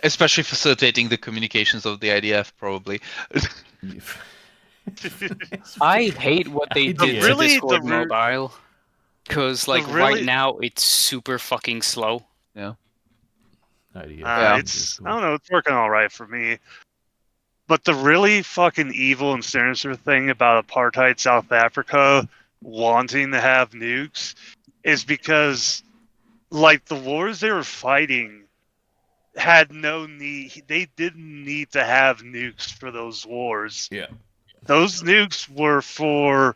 especially facilitating the communications of the IDF, probably. I hate what they did to Really, Discord Mobile. Because, like, right now, it's super fucking slow. Yeah. It's, I don't know, it's working alright for me. But the really fucking evil and sinister thing about apartheid South Africa wanting to have nukes is because, like, the wars they were fighting had no need. They didn't need to have nukes for those wars. Yeah. Those nukes were for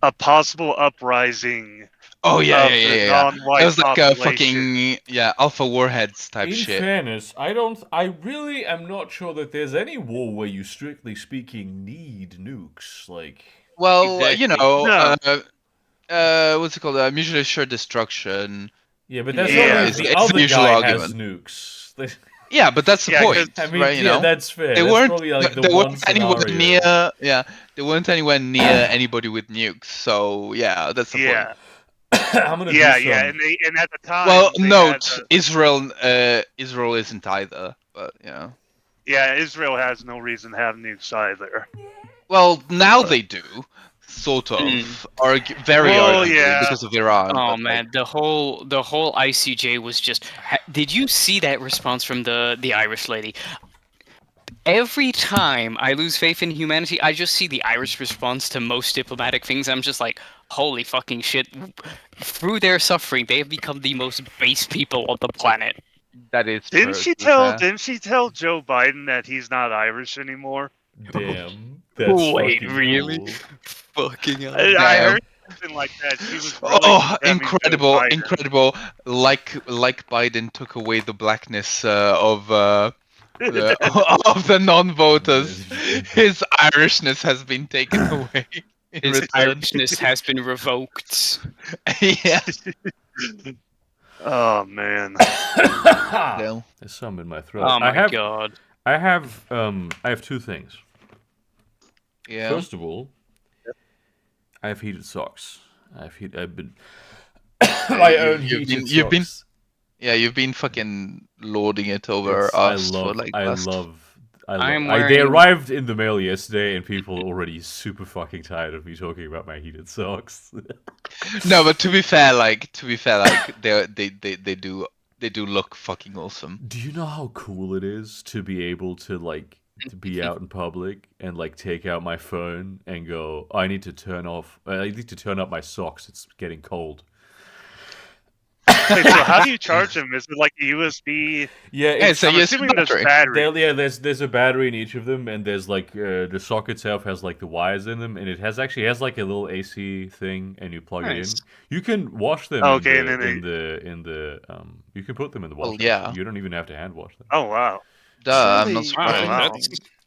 a possible uprising. Oh yeah. Non-white It was like a population. fucking alpha warheads type shit. In fairness, I really am not sure that there's any war where you, strictly speaking, need nukes. Like, well, Exactly. you know, No. what's it called? Mutually assured destruction. yeah, but that's Yeah, only if it's the the other usual guy argument. has nukes. Yeah, but that's the Yeah, point, 'cause- I mean, right? You yeah, know, that's fair. they That's weren't. probably like the They one weren't anywhere scenario. near. Yeah, they weren't anywhere near anybody with nukes. So yeah, that's the point. I'm gonna Yeah, do some. yeah, and at the time. Well, they note had Israel. Israel isn't either, but yeah. Yeah, Israel has no reason to have nukes either. Well, now they do, sort of, very Well, arguably yeah. because of Iran. Oh but, man, the whole ICJ was just. Did you see that response from the Irish lady? Every time I lose faith in humanity, I just see the Irish response to most diplomatic things. I'm just like, holy fucking shit! Through their suffering, they have become the most base people on the planet. that is. Didn't true, she to be fair. Didn't she tell Joe Biden that he's not Irish anymore? Damn. That's Wait, fucking really? cool. Fucking hell. I heard something like that. She was really condemning Joe Incredible, Biden. incredible! Like Biden took away the blackness of the non-voters. His Irishness has been taken away. in His return. Irishness has been revoked. Yeah. Oh man. Yeah. There's some in my throat. Oh my god. I have two things. Yeah. First of all, I have heated socks. I've been my own heated socks. You've been fucking lording it over us for like They arrived in the mail yesterday, and people are already super fucking tired of me talking about my heated socks. No, but to be fair, like they do look fucking awesome. Do you know how cool it is to be able to like to be out in public and like take out my phone and go, I need to turn up my socks. It's getting cold. Wait, so how do you charge them? Is it like a USB? Yeah, so I'm assuming there's battery. There's a battery in each of them, and there's like the socket itself has like the wires in them, and it has like a little AC thing, and you plug it in. You can wash them. You can put them in the washer. Yeah. You don't even have to hand wash them. Oh wow. Duh, I'm Really? not surprised. Wow.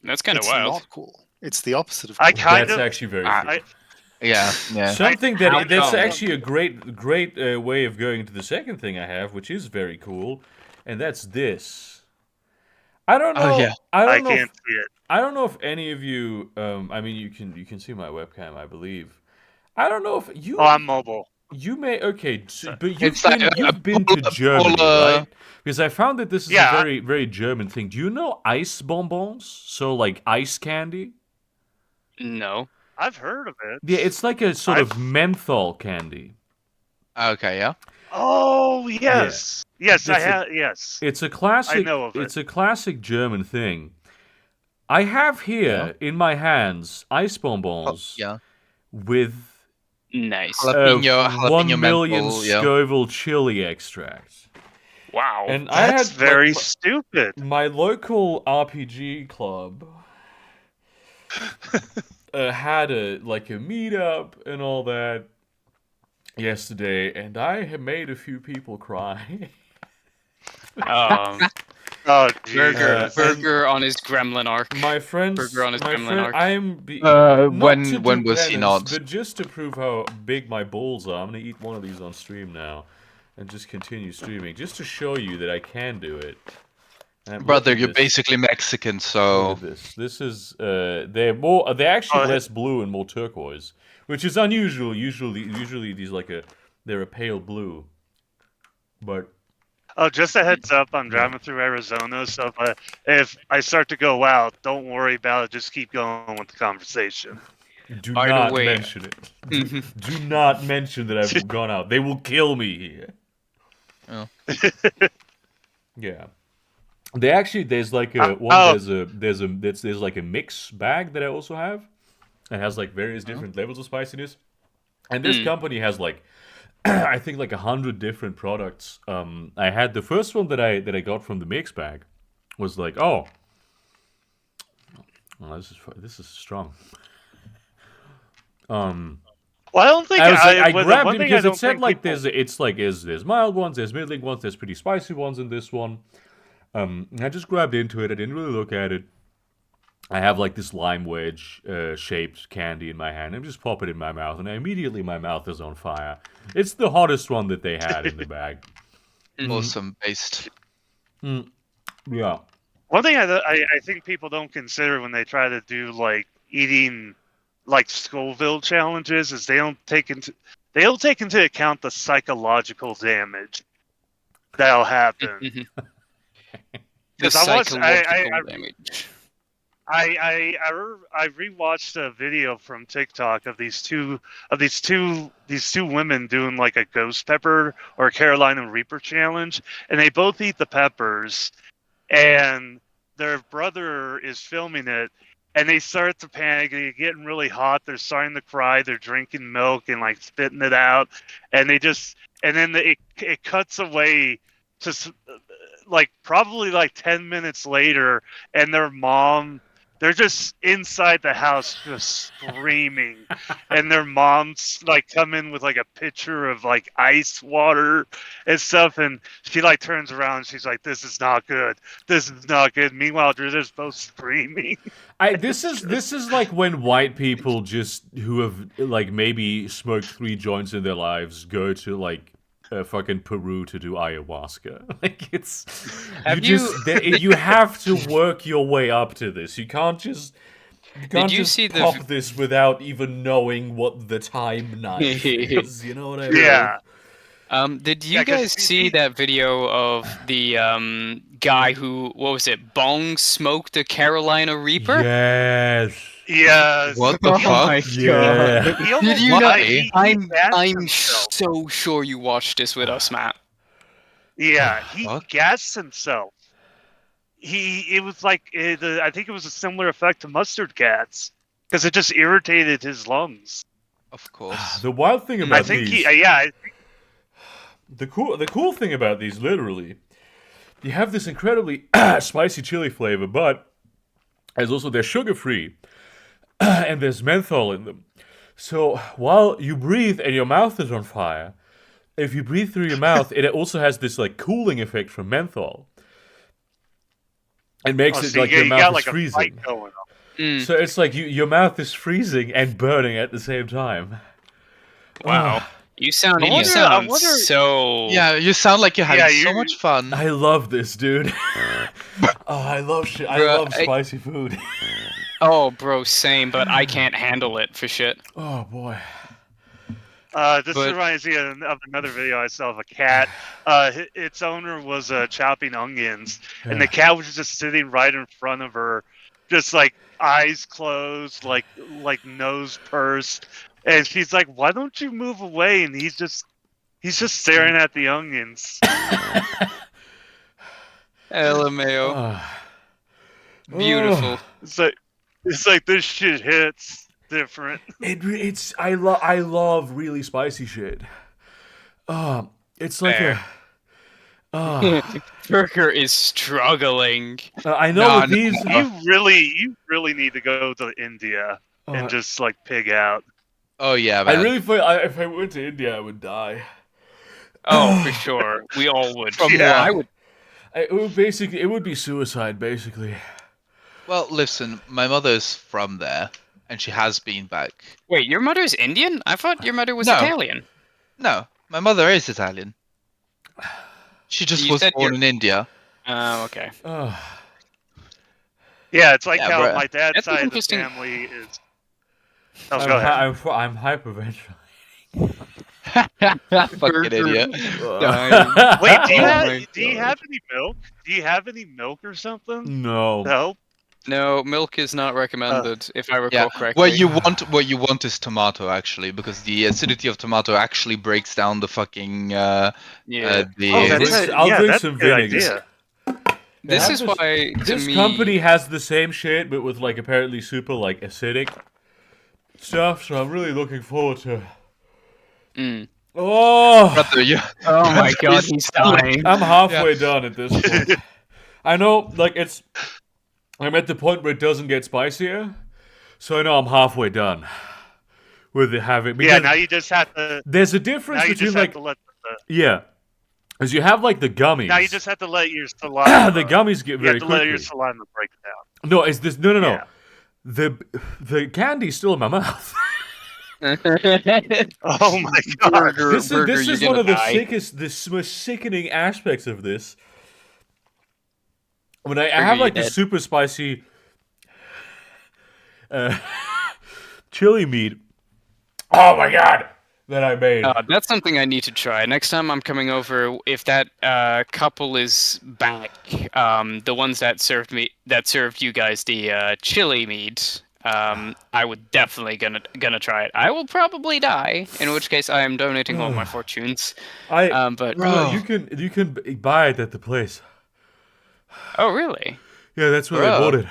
That's kind of It's wild. not cool. It's the opposite of cool. That's actually very cool. Yeah. Something that's actually a great way of going into the second thing I have, which is very cool, and that's this. I don't know. Oh, yeah. I can't see it. I don't know if any of you. I mean, you can see my webcam, I believe. I don't know if you. Oh, I'm mobile. You may but you've been to a Germany, polar- right? Because I found that this is a very very German thing. Do you know ice bonbons? So like ice candy. No. I've heard of it. Yeah, it's like a sort of menthol candy. Okay, yeah. Oh yes, yes, I have. Yes, It's a classic. I know of it. It's a classic German thing. I have here in my hands ice bonbons with Nice. Jalapeno 1 million menthol, yeah. Scoville chili extract. Wow. And that's very stupid. My local RPG club had a meetup and all that yesterday, and I have made a few people cry. Oh, Burger on his gremlin arc. My friends, Burger on his gremlin arc. I am when was he not? But just to prove how big my balls are, I'm gonna eat one of these on stream now, and just continue streaming, just to show you that I can do it. Brother, you're basically Mexican, so this is they're actually less blue and more turquoise, which is unusual. Usually these they're a pale blue, but Oh, just a heads up, I'm driving through Arizona, so if I start to go out, don't worry about it. Just keep going with the conversation. Do By the not way- mention it. Do not mention that I've gone out. They will kill me. Oh. Yeah. They actually there's like a there's like a mix bag that I also have. It has like various different levels of spiciness. And this company has like I think like 100 different products. I had the first one that I got from the mix bag was like, oh, well, this is strong. Well, I don't think I was like, I well, the grabbed one it thing I because don't it said think like people- there's mild ones, there's middling ones, there's pretty spicy ones in this one. I just grabbed into it. I didn't really look at it. I have like this lime wedge shaped candy in my hand. I just pop it in my mouth, and immediately my mouth is on fire. It's the hottest one that they had in the bag. Awesome based. Yeah. One thing I think people don't consider when they try to do like eating like Scoville challenges is they don't take into account the psychological damage that'll happen. The 'Cause I watched- psychological damage. I rewatched a video from TikTok of these two women doing like a ghost pepper or a Carolina Reaper challenge, and they both eat the peppers, and their brother is filming it, and they start to panic. They're getting really hot. They're starting to cry. They're drinking milk and like spitting it out, and then it cuts away to like probably like 10 minutes later, and their mom. They're just inside the house, just screaming, and their mom's like come in with like a pitcher of like ice water and stuff, and she like turns around, and she's like, "This is not good. This is not good." Meanwhile, they're just both screaming. This is like when white people just who have like maybe smoked 3 joints in their lives go to like fucking Peru to do ayahuasca. Like it's you have to work your way up to this. You can't just see the pop this without even knowing what the time knife is. You know what I mean? Yeah. Did you Yeah, 'cause guys see that video of the guy who, what was it, bong smoked a Carolina Reaper? Yes. Yes. What the Oh fuck? my Yeah. god. He almost Did you died. not? He I'm gassed himself. so sure you watched this with us, Matt. Yeah, he Fuck. gassed himself. It was like I think it was a similar effect to mustard gas because it just irritated his lungs. Of course. The wild thing I about think these, the cool thing about these, literally, you have this incredibly spicy chili flavor, but they're sugar free, and there's menthol in them. So while you breathe and your mouth is on fire, if you breathe through your mouth, it also has this like cooling effect from menthol. It makes it like your mouth is like freezing. a fight going on. So it's like your mouth is freezing and burning at the same time. Wow. You sound, I wonder- so... Yeah, you sound like you're having Yeah, so you- much fun. I love this, dude. I love shit. I Bruh, love spicy food. Oh, bro, same, but I can't handle it for shit. Oh boy. This But- reminds me of another video I saw of a cat. Its owner was chopping onions, and the cat was just sitting right in front of her, just like eyes closed, like nose pursed, and she's like, "Why don't you move away?" And he's just staring at the onions. LMAO. Ah. Beautiful. It's like this shit hits different. I love really spicy shit. It's like Fair. Burger is struggling. I know No, with these. You really need to go to India and just like pig out. Oh yeah, I man. really feel if I went to India, I would die. Oh, for sure. We all would. From Yeah. I would. It would be suicide, basically. Well, listen, my mother's from there, and she has been back. Wait, your mother's Indian? I thought your mother was No. Italian. No, my mother is Italian. She just You was said born you're- in India. Oh, okay. Yeah, it's like Yeah, how bruh. my dad's That's side of the interesting. family is. Oh, go ahead. I'm hyperventilating. Fucking idiot. Wait, do you Oh have my do you God. have any milk? Do you have any milk or something? No. No. No, milk is not recommended, if I Yeah, recall correctly. what you want is tomato actually, because the acidity of tomato actually breaks down the fucking Yeah. Oh, the. I'll drink that's some a good vinegar. idea. They This have is why, to this me, company has the same shit, but with like apparently super like acidic stuff. So I'm really looking forward to. Mm. Oh, Brother, you. Oh my God, He's he's dying. I'm halfway done at this point. I know, like I'm at the point where it doesn't get spicier, so I know I'm halfway done with it having. Yeah, Because now you just have to. there's a difference Now you between just have like to let. yeah, as you have like the gummies. Now you just have to let your saliva. the gummies get You have very to let your quickly. saliva break down. No, it's this. No. Yeah. The candy's still in my mouth. Oh my god. This Burger, is you're one of the gonna die. most sickening aspects of this. When I Burger, have you're like the dead. super spicy uh, chili meat. Oh my god, that I made. That's something I need to try. Next time I'm coming over, if that couple is back, the ones that served you guys the chili meat, I would definitely gonna try it. I will probably die, in which case I am donating all my fortunes. But Bro. You can buy it at the place. oh really? Yeah, that's where I Bro. bought it.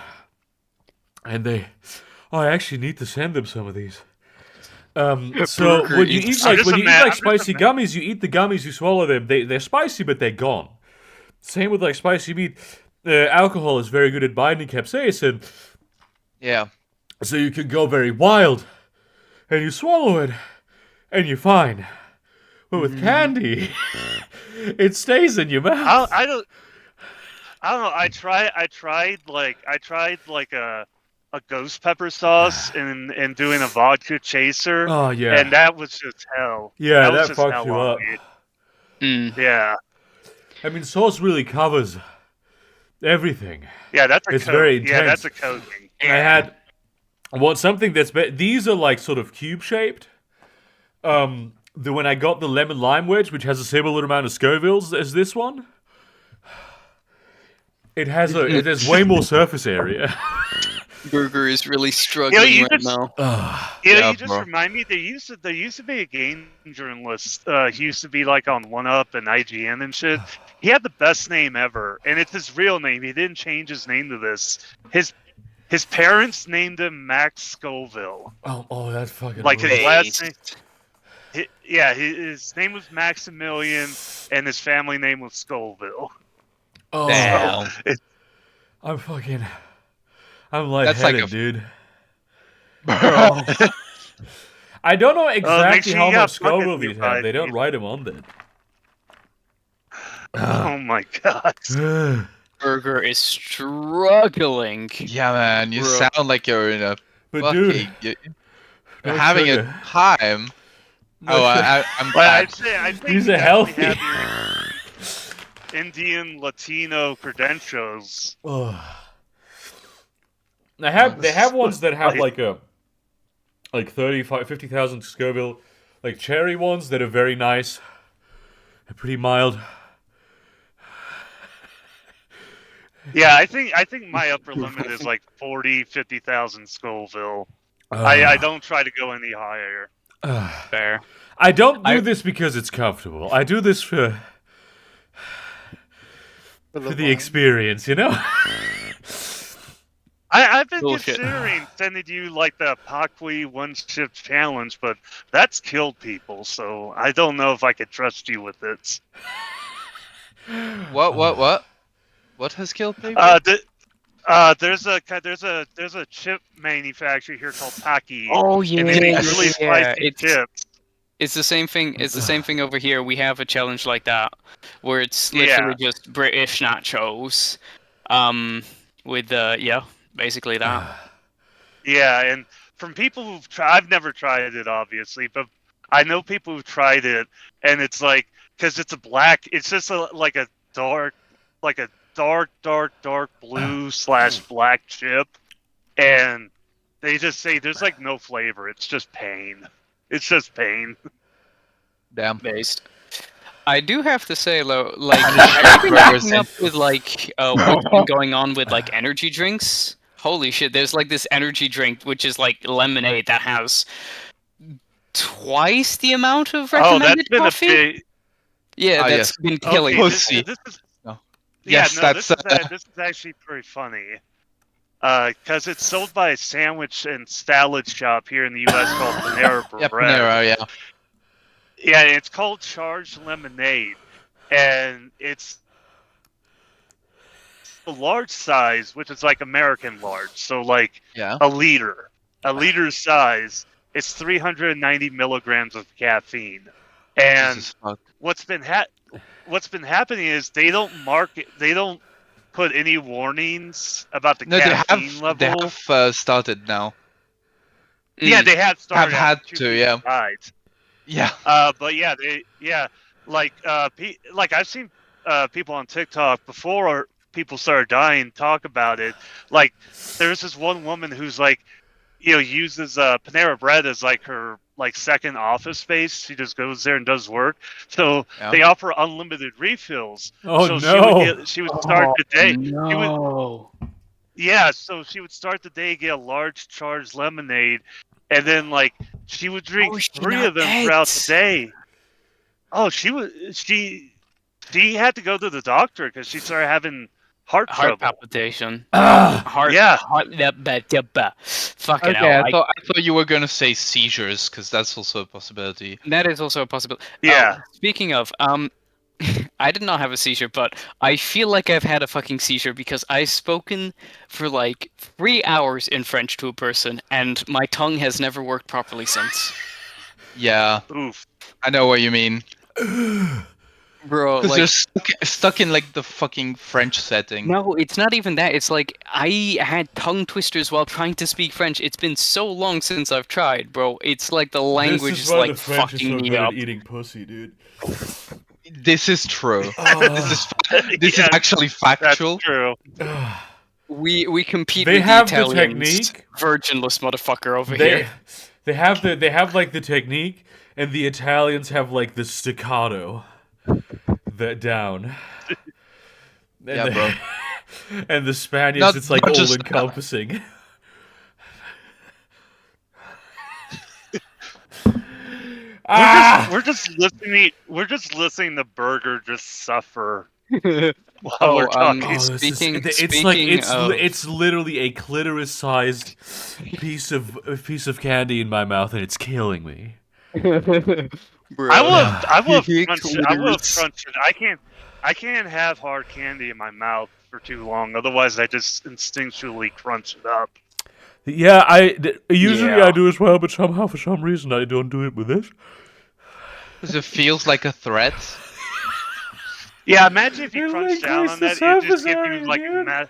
And I actually need to send them some of these. So Burger when you eats- eat like I'm just spicy ama- gummies, you eat the gummies, you swallow them. They're spicy, but they're gone. Same with like spicy meat. Alcohol is very good at binding capsaicin, Yeah. so you can go very wild, and you swallow it, and you're fine. But with candy, it stays in your mouth. I don't know. I tried like a ghost pepper sauce and doing a vodka chaser. Oh yeah, And that was just hell. yeah, was that just fucks hell you on up. me. Yeah. I mean, sauce really covers everything. Yeah, that's a It's code. very Yeah, that's intense. a coating. I had something that's these are like sort of cube shaped. When I got the lemon lime wedge, which has a similar amount of Scovilles as this one, there's way more surface area. Burger is really struggling you right just- now. Yeah, You just bro. remind me. There used to be a game journalist. He used to be like on 1UP and IGN and shit. He had the best name ever, and it's his real name. He didn't change his name to this. His parents named him Max Scoville. Oh, that's fucking Like his rude. last name. His name was Maximilian, and his family name was Scoville. Oh, Damn. I'm That's like lightheaded, a- dude. Bro. I don't know make exactly sure how you got much Scoville fucking these have. fried They don't meat. write them on there. Oh my god. Burger is struggling. Yeah, man, you Bro. sound like you're in a But fucking. dude, You're no having sugar. a time. No Oh, sugar. I'm But glad. I think These you are definitely healthy. have your Indian Latino credentials. Ugh. They have ones that have like 50,000 Scoville, like cherry ones that are very nice. They're pretty mild. Yeah, I think my upper limit is like 50,000 Scoville. I don't try to go any higher. Fair. I don't do this because it's comfortable. I do this for the experience, you know? I've been Bullshit. considering sending you like the Pakwi one shift challenge, but that's killed people, so I don't know if I could trust you with it. What? What has killed people? There's a chip manufacturer here called Paki. Oh yeah, and they make really spicy chips. It's the same thing. It's the same thing over here. We have a challenge like that, where it's Yeah. literally just British nachos, with basically that. Yeah, and from people who've tried, I've never tried it, obviously, but I know people who've tried it, and it's like, because it's it's just like a dark blue / black chip, and they just say there's like no flavor. It's just pain. It's just pain. Damn. based. I do have to say, though, like, have you been Burgers keeping and- up with like what's been going on with like energy drinks? Holy shit! There's like this energy drink which is like lemonade that has twice the amount of Oh, that's recommended been coffee. a big. Yeah, Ah, that's yes. been killing. Okay, Pussy. this is. No. Yeah, Yes, no, that's, this is actually pretty funny. Because it's sold by a sandwich and salad shop here in the U.S. called Panera Yeah, Bread. Panera, yeah. Yeah, it's called Charged Lemonade, and it's a large size, which is like American large, so like Yeah. a liter size. It's 390 milligrams of caffeine, and Jesus fuck. what's been happening is they don't put any warnings about the No, caffeine level. they have started now. Yeah, they have started. Have had after 2 to, weeks yeah. of rides. Yeah. But yeah, like like I've seen people on TikTok before people started dying talk about it. Like there's this one woman who's like, uses Panera Bread as like her like second office space. She just goes there and does work. So Yeah. they offer unlimited refills. Oh, so no. she would start the day. No. Yeah, so she would start the day, get a large charged lemonade, and then like she would drink Oh, she 3 of them not throughout the ate. day. Oh, she had to go to the doctor because she started having heart Heart trouble. palpitation. Ah, Heart. Yeah. Fucking Okay, hell. I thought you were gonna say seizures, because that's also a possibility. That is also a possibility. Yeah. Speaking of, I did not have a seizure, but I feel like I've had a fucking seizure because I've spoken for like 3 hours in French to a person, and my tongue has never worked properly since. Yeah, Oof. I know what you mean. Bro, Because like, you're stuck in like the fucking French setting. no, it's not even that. It's like I had tongue twisters while trying to speak French. It's been so long since I've tried, bro. It's like the language this is is why like the French is fucking so me good up. at eating pussy, dude. This is true. Oh. This is Yeah, actually That's factual. true. We compete They with have the the Italians. technique. Virginless motherfucker over They here. they have like the technique, and the Italians have like the staccato. That down. And Yeah, bro. And the Spaniards, Not- it's like not all just- encompassing. We're just listening to Burger just suffer while Oh, we're talking. Oh, this Speaking- it's like speaking of- it's literally a clitoris-sized piece of candy in my mouth, and it's killing me. Bro. I love He crunch. I can't have hard candy in my mouth for too long. Otherwise, I just instinctually crunch it up. Yeah, usually Yeah. I do as well, but somehow for some reason I don't do it with this. Because it feels like a threat. Yeah, imagine if you It crunch down increased on the that, it just surface gives area, you like dude.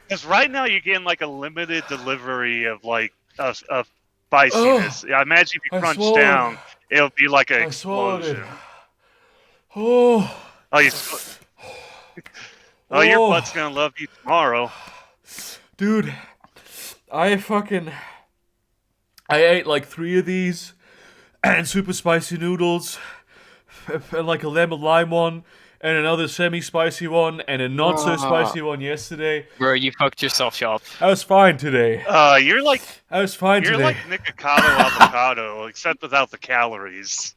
because right now you're getting like a limited delivery of like of spiciness. Yeah, imagine if you I crunch swallowed. down, it'll be like an I swallowed it. explosion. Oh, Oh, your Oh. butt's gonna love you tomorrow. dude, I ate like 3 of these, and super spicy noodles, and like a lemon lime one, and another semi-spicy one, and a not so spicy one yesterday. Bro, you fucked yourself, shop. I was fine today. You're like I was fine you're today. like Nikocado avocado, except without the calories.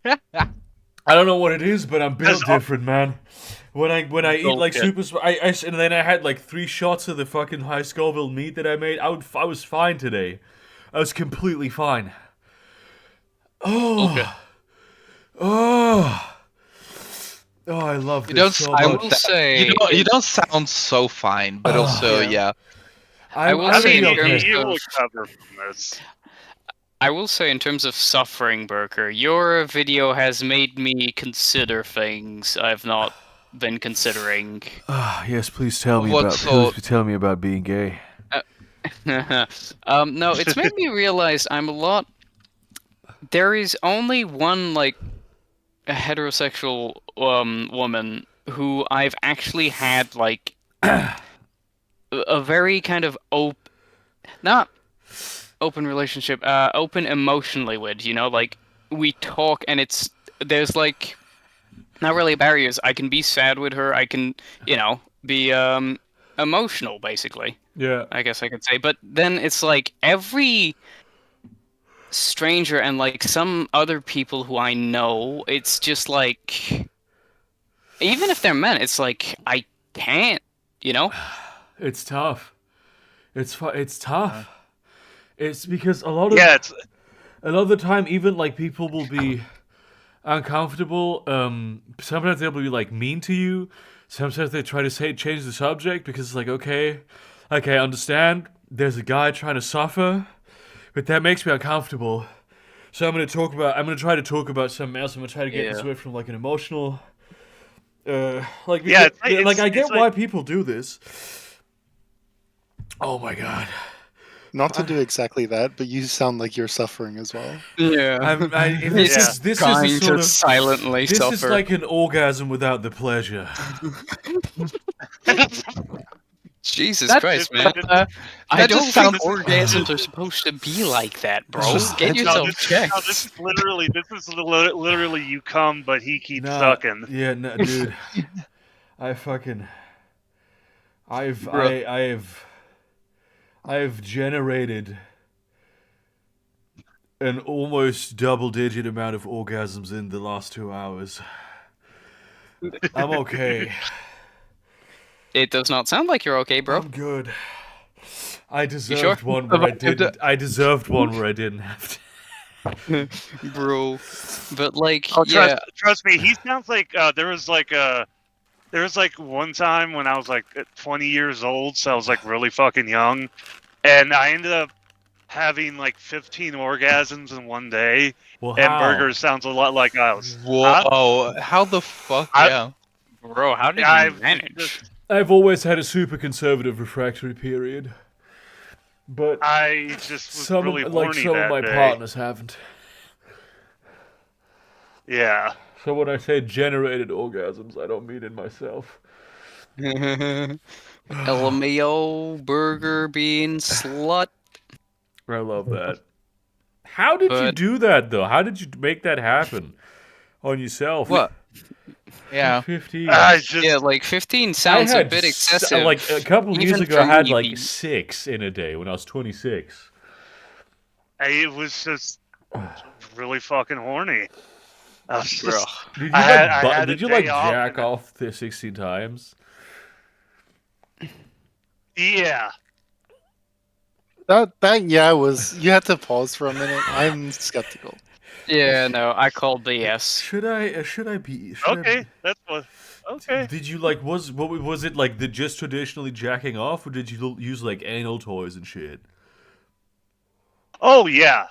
I don't know what it is, but I'm built That's all- different, man. When I eat like Bullshit. super, and then I had like 3 shots of the fucking high Scoville meat that I made. I was fine today. I was completely fine. Oh, Okay. oh, oh! I love You this don't. so I much. will say- You don't sound so fine, but Oh, also yeah. yeah. I will I say mean, in you, terms you of- will recover from this. I will say, in terms of suffering, Burger, your video has made me consider things I've not been considering. Ah, yes, please tell me What about- sort? Please tell me about being gay. No, it's made me realize I'm a lot. There is only one like a heterosexual woman who I've actually had like a very kind of not open relationship, open emotionally with. You know, like we talk, and there's like not really barriers. I can be sad with her. I can, be emotional, basically. Yeah. I guess I could say. But then it's like every stranger and like some other people who I know, it's just like, even if they're men, it's like I can't, It's tough. It's tough. It's because a lot of the time, even like people will be uncomfortable. Sometimes they'll be like mean to you. Sometimes they try to change the subject because it's like, okay, I understand. There's a guy trying to suffer, but that makes me uncomfortable. So I'm gonna try to talk about something else. I'm gonna try to get this away from like an emotional. I get why people do this. Oh my god. Not to do exactly that, but you sound like you're suffering as well. Yeah. This is trying a sort to of silently this suffer. is like an orgasm without the pleasure. Jesus Christ, man. I that don't just think sounds- orgasms are supposed to be like that, bro. just- Get no, yourself this checked. is literally you come, but he keeps sucking. Yeah, no, dude. I've generated an almost double-digit amount of orgasms in the last 2 hours. I'm okay. It does not sound like you're okay, bro. I'm good. I deserved sure? one where I didn't. I deserved one where I didn't have to. Bro. But like, Oh, yeah. trust me. He sounds like there was one time when I was like 20 years old, so I was like really fucking young, and I ended up having like 15 orgasms in one day. Well, And how? Burger sounds a lot like us. Whoa! How the fuck? Yeah. Bro, how did I've you manage? just- I've always had a super conservative refractory period, but I just was some really of, horny like some that of my day. partners haven't. Yeah. So when I say generated orgasms, I don't mean it myself. LMAO, burger, bean, slut. I love that. How did you But- do that though? How did you make that happen on yourself? What? Yeah. 15. I just Yeah, like 15 sounds a bit excessive. Like a couple of years even ago, I for had me, like being- 6 in a day when I was 26. it was just really fucking horny. I was Bro. just, Did you I had- like, I had a did you day like off jack and- off the 16 times? yeah. That was you had to pause for a minute. I'm skeptical. Yeah, no, I called BS. Should I be? Okay, that's what. Okay. Did you like was it like the just traditionally jacking off, or did you use like anal toys and shit? Oh yeah,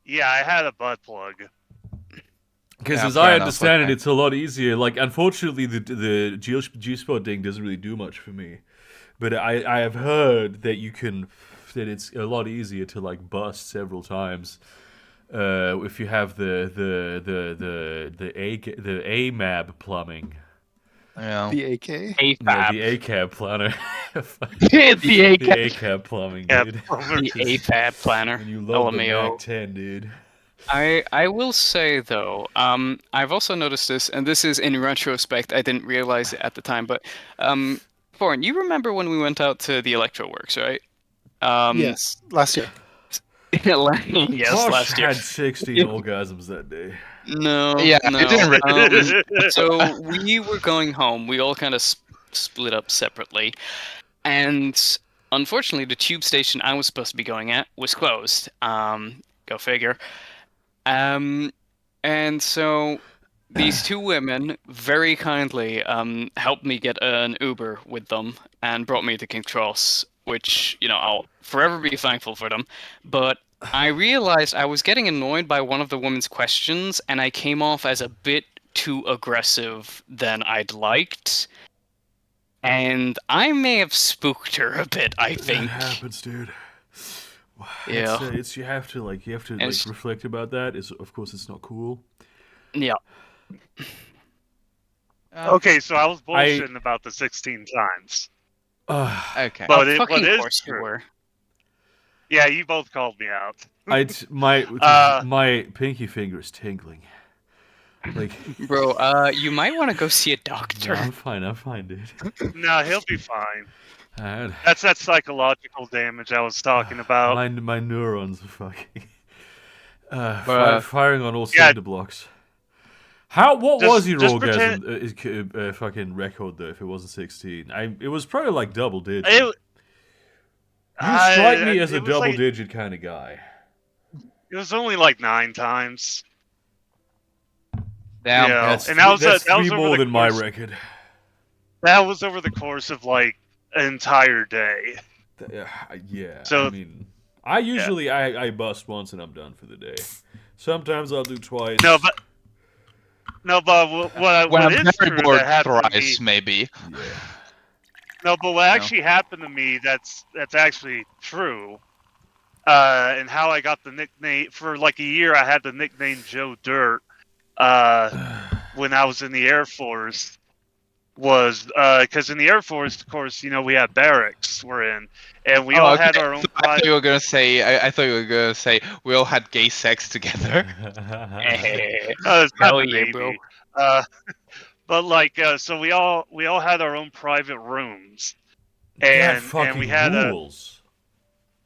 yeah. I had a butt plug. Because Yeah, as fair I enough, understand okay. it, it's a lot easier. Like, unfortunately, the G-spot thing doesn't really do much for me. But I have heard that that it's a lot easier to like bust several times if you have the AMAB plumbing. Yeah. The AK. No, AFAB. the ACAB planner. the the ACAB. ACAB plumbing, Yeah, dude. The AFAB planner. And you love the LMAO. Mac 10, dude. I will say though, I've also noticed this, and this is in retrospect. I didn't realize it at the time, but Foreign, you remember when we went out to the Electro Works, right? Yes, last year. Yes, Posh last year. had 16 orgasms that day. No, Yeah, no. it didn't So we were going home. We all kind of split up separately, and unfortunately, the tube station I was supposed to be going at was closed. Go figure. And so these two women very kindly helped me get an Uber with them and brought me to King's Cross, which, I'll forever be thankful for them. But I realized I was getting annoyed by one of the women's questions, and I came off as a bit too aggressive than I'd liked. And I may have spooked her a bit, I think. That happens, dude. Yeah. It's you have to It's- reflect about that. Of course it's not cool. Yeah. Okay, so I was bullshitting about the 16 times. Okay. But Of it fucking is course you true. were. Yeah, you both called me out. My pinky finger is tingling. Like, Bro, you might want to go see a no, doctor. I'm fine, dude. No, he'll be fine. Uh, That's that psychological damage I was talking about. my neurons are fucking Bruh. firing on all Yeah. cinder blocks. What was your Just orgasm fucking record though? If it wasn't 16, it was probably like double digit. You strike me as a double digit kind of guy. It was only like 9 times. Damn. Yeah. That's, and that was that's that was three over more the than my course- record. That was over the course of like an entire day. Yeah. So- I mean, I usually I bust once and I'm done for the day. Sometimes I'll do twice. No, but When what I'm is very true bored, that happened to me, thrice maybe. Yeah. no, but what actually happened to me that's actually true. And how I got the nickname for like a year, I had the nickname Joe Dirt. When I was in the Air Force, was because in the Air Force, of course, you know, we had barracks we're in, and we all had our own I thought private. you were gonna say. I thought you were gonna say we all had gay sex together. It's not Hell the yeah, Navy. bro. But like, so we all had our own private rooms, That and fucking we had rules.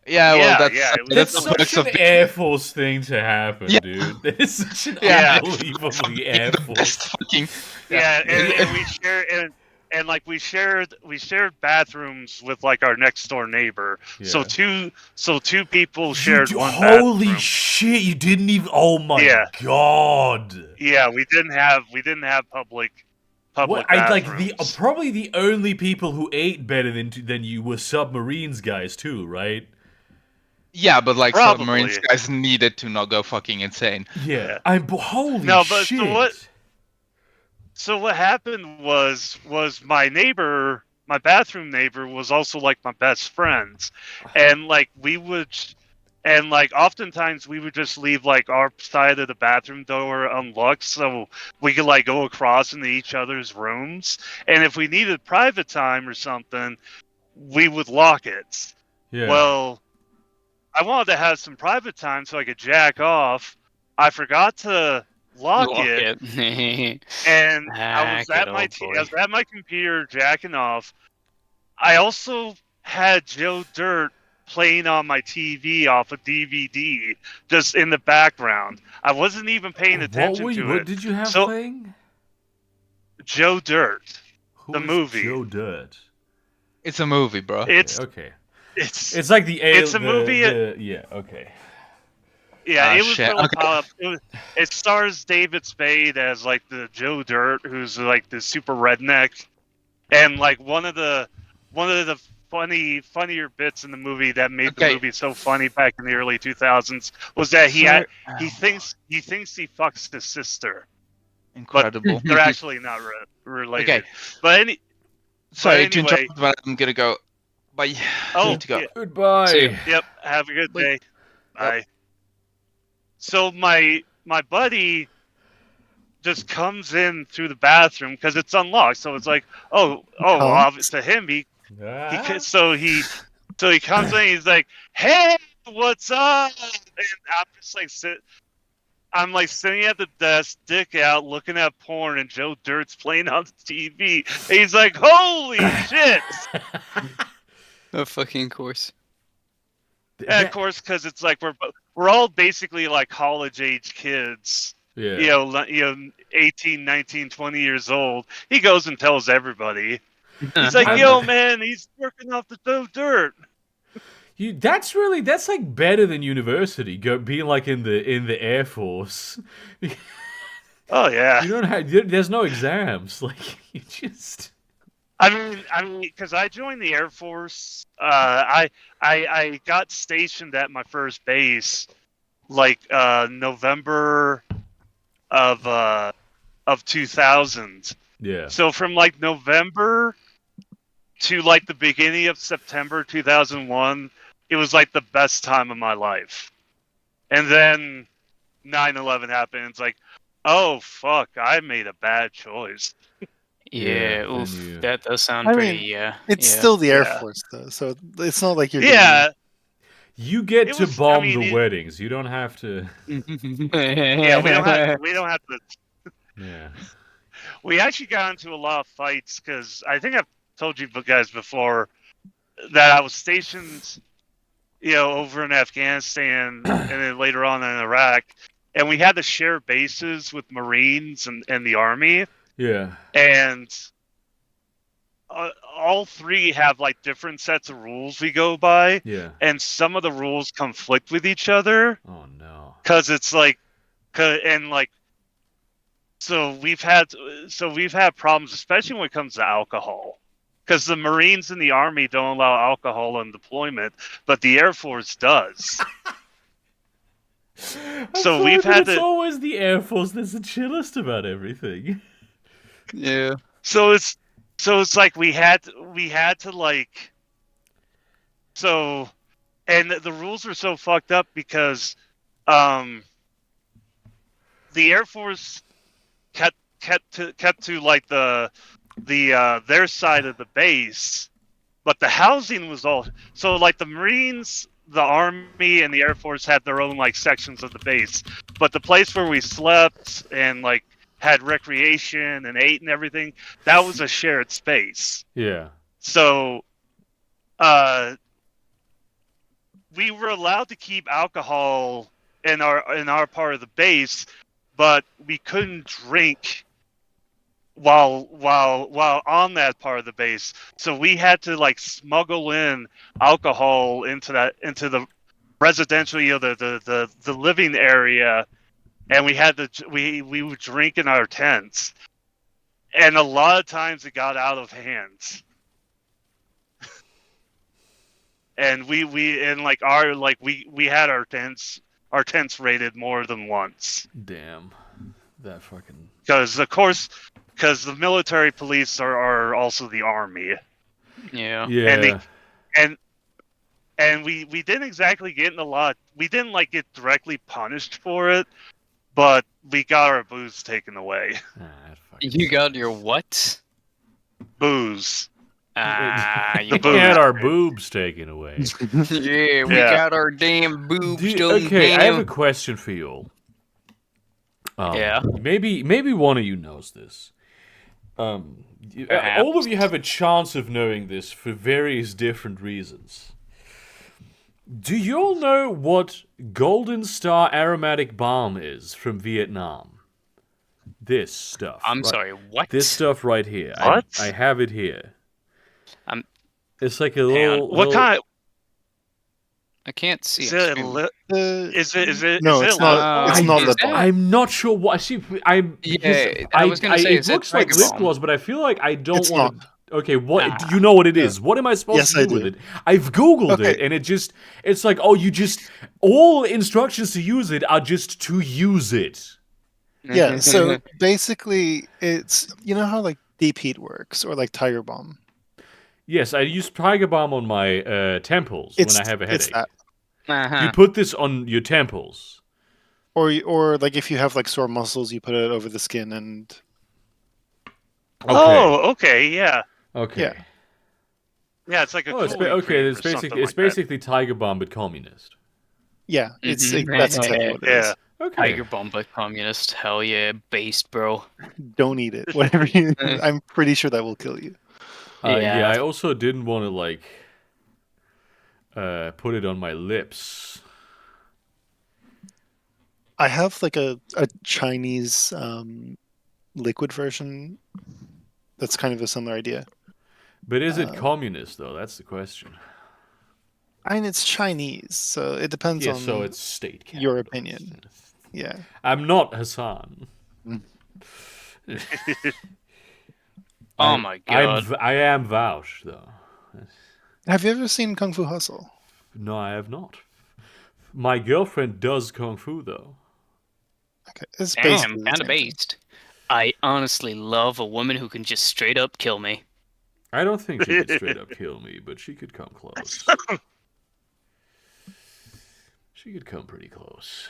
Yeah, well, Yeah, that's yeah, it was- that's That's the perks such of an being Air Force thing to happen, Yeah. dude. That is such an Yeah. unbelievably Air the Force. best fucking. yeah, and we shared and like we shared bathrooms with like our next door neighbor. So Yeah. two people shared one Holy bathroom. shit! You didn't even. Oh my Yeah. god! Yeah, we didn't have public What? I like bathrooms. probably the only people who ate better than you were submarines guys too, right? Yeah, but like Probably. submarines guys needed to not go fucking insane. Yeah. Yeah. Holy No, but shit! So what happened was my neighbor, my bathroom neighbor, was also like my best friends, and like oftentimes we would just leave like our side of the bathroom door unlocked so we could like go across into each other's rooms, and if we needed private time or something, we would lock it. Yeah. Well, I wanted to have some private time so I could jack off. I forgot to lock it. And I was Ah, at good my old boy. I was at my computer jacking off. I also had Joe Dirt playing on my TV off a DVD just in the background. I wasn't even paying attention to What it. did you have So- playing? Joe Dirt. Who the is movie. Joe Dirt. It's a movie, bro. It's Okay. it's Like the It's a movie- yeah. Okay. yeah, Ah, it was shit. really Okay. It stars David Spade as like the Joe Dirt, who's like the super redneck, and like one of the funnier bits in the movie that made the Okay. movie so funny back in the early 2000s was that he thinks he fucks his sister, but Incredible. they're actually not related. Okay. But Sorry to anyway- interrupt, but I'm gonna go. Bye. Oh, Need to go. yeah. Goodbye. See you. Yep. Have a good Wait. day. Bye. So my buddy just comes in through the bathroom because it's unlocked. So it's like, well, to him, so he comes in. He's like, "Hey, what's up?" And I'm just like sitting at the desk, dick out, looking at porn, and Joe Dirt's playing on the TV. And he's like, "Holy shit!" A fucking course. And of course, because it's like we're all basically like college age kids, Yeah. you know, 18, 19, 20 years old. He goes and tells everybody. He's like, "Yo, man, he's working off the Joe Dirt." That's like better than university. Being like in the Air Force. Oh yeah. You don't have. There's no exams. Like you just. I mean, because I joined the Air Force. I got stationed at my first base, like November of 2000. Yeah. So from like November to like the beginning of September 2001, it was like the best time of my life. And then 9/11 happened. It's like, oh fuck, I made a bad choice. Yeah, then oof. you- That does sound I pretty, mean, yeah. It's yeah. still the Air Yeah. Force though, so it's not like you're. Yeah, You get It to was- I bomb mean, the it- weddings. You don't have to. Yeah, we don't have to. Yeah. We actually got into a lot of fights because I think I've told you guys before that I was stationed, over in Afghanistan and then later on in Iraq, and we had to share bases with Marines and the Army, Yeah. and all three have like different sets of rules we go by, Yeah. and some of the rules conflict with each other Oh no. because it's like, and like. So we've had problems, especially when it comes to alcohol, because the Marines and the Army don't allow alcohol on deployment, but the Air Force does. So we've had It's to. always the Air Force that's the chillest about everything. Yeah. So it's like we had to like. So, and the rules are so fucked up because, the Air Force kept to like the their side of the base, but the housing was all so like the Marines, the Army, and the Air Force had their own like sections of the base, but the place where we slept and like had recreation and ate and everything, that was a shared space. Yeah. So, we were allowed to keep alcohol in our part of the base, but we couldn't drink while on that part of the base. So we had to like smuggle in alcohol into the residential, the living area, and we would drink in our tents. And a lot of times it got out of hand. And we had our tents raided more than once. Damn. That fucking. Because the military police are also the Army. Yeah. Yeah. And we didn't exactly get in a lot. We didn't like get directly punished for it, but we got our booze taken away. That fucking You got your what? Booze. You The We had booze. our boobs taken away. Yeah, we Yeah. got our damn boobs done. Okay, I have a damn. question for you all. Yeah. Maybe one of you knows this. Perhaps. All of you have a chance of knowing this for various different reasons. Do you all know what Golden Star aromatic balm is from Vietnam? This stuff. I'm right- sorry, what? This stuff right here. What? I have it here. I'm- It's like a Hang on. little. What little- kind? I can't see Is it. it? Is it? No, is it's it not. It's Uh, not is lip that- balm. I'm not sure what. See, Yeah, I was gonna say, it is it looks like Tiger lip Balm? gloss, but I feel like I don't It's want. not. Okay, what Ah. do you know what it Yeah. is? What am I supposed Yes, to I do with do. it? I've googled Okay. it, and it's like, oh, you just all instructions to use it are just to use it. Yeah. So basically, it's how like deep heat works or like Tiger Balm. Yes, I use Tiger Balm on my temples It's when I have a it's headache. Uh-huh. You put this on your temples. or like if you have like sore muscles, you put it over the skin and Okay. Oh, okay, yeah, Okay. yeah. yeah. It's like a. Oh, it's cooling okay. cream It's or something basically like that. basically Tiger Balm but communist. yeah, it's Mhm. that's exactly what it is. Yeah. Okay. Tiger Bomb by communist. Hell yeah, based, bro. Don't eat it. Whatever you. I'm pretty sure that will kill you. Yeah, Yeah. I also didn't want to like put it on my lips. I have like a Chinese liquid version. That's kind of a similar idea. But is it communist though? That's the question. I mean, it's Chinese, so it depends Yeah, on so it's state your capitalism. opinion. Yeah. I'm not Hassan. Oh my god. I am Vouch though. Have you ever seen Kung Fu Hustle? No, I have not. My girlfriend does kung fu though. Okay, it's Damn, basically the kind same of thing. based. I honestly love a woman who can just straight up kill me. I don't think she could straight up kill me, but she could come close. She could come pretty close.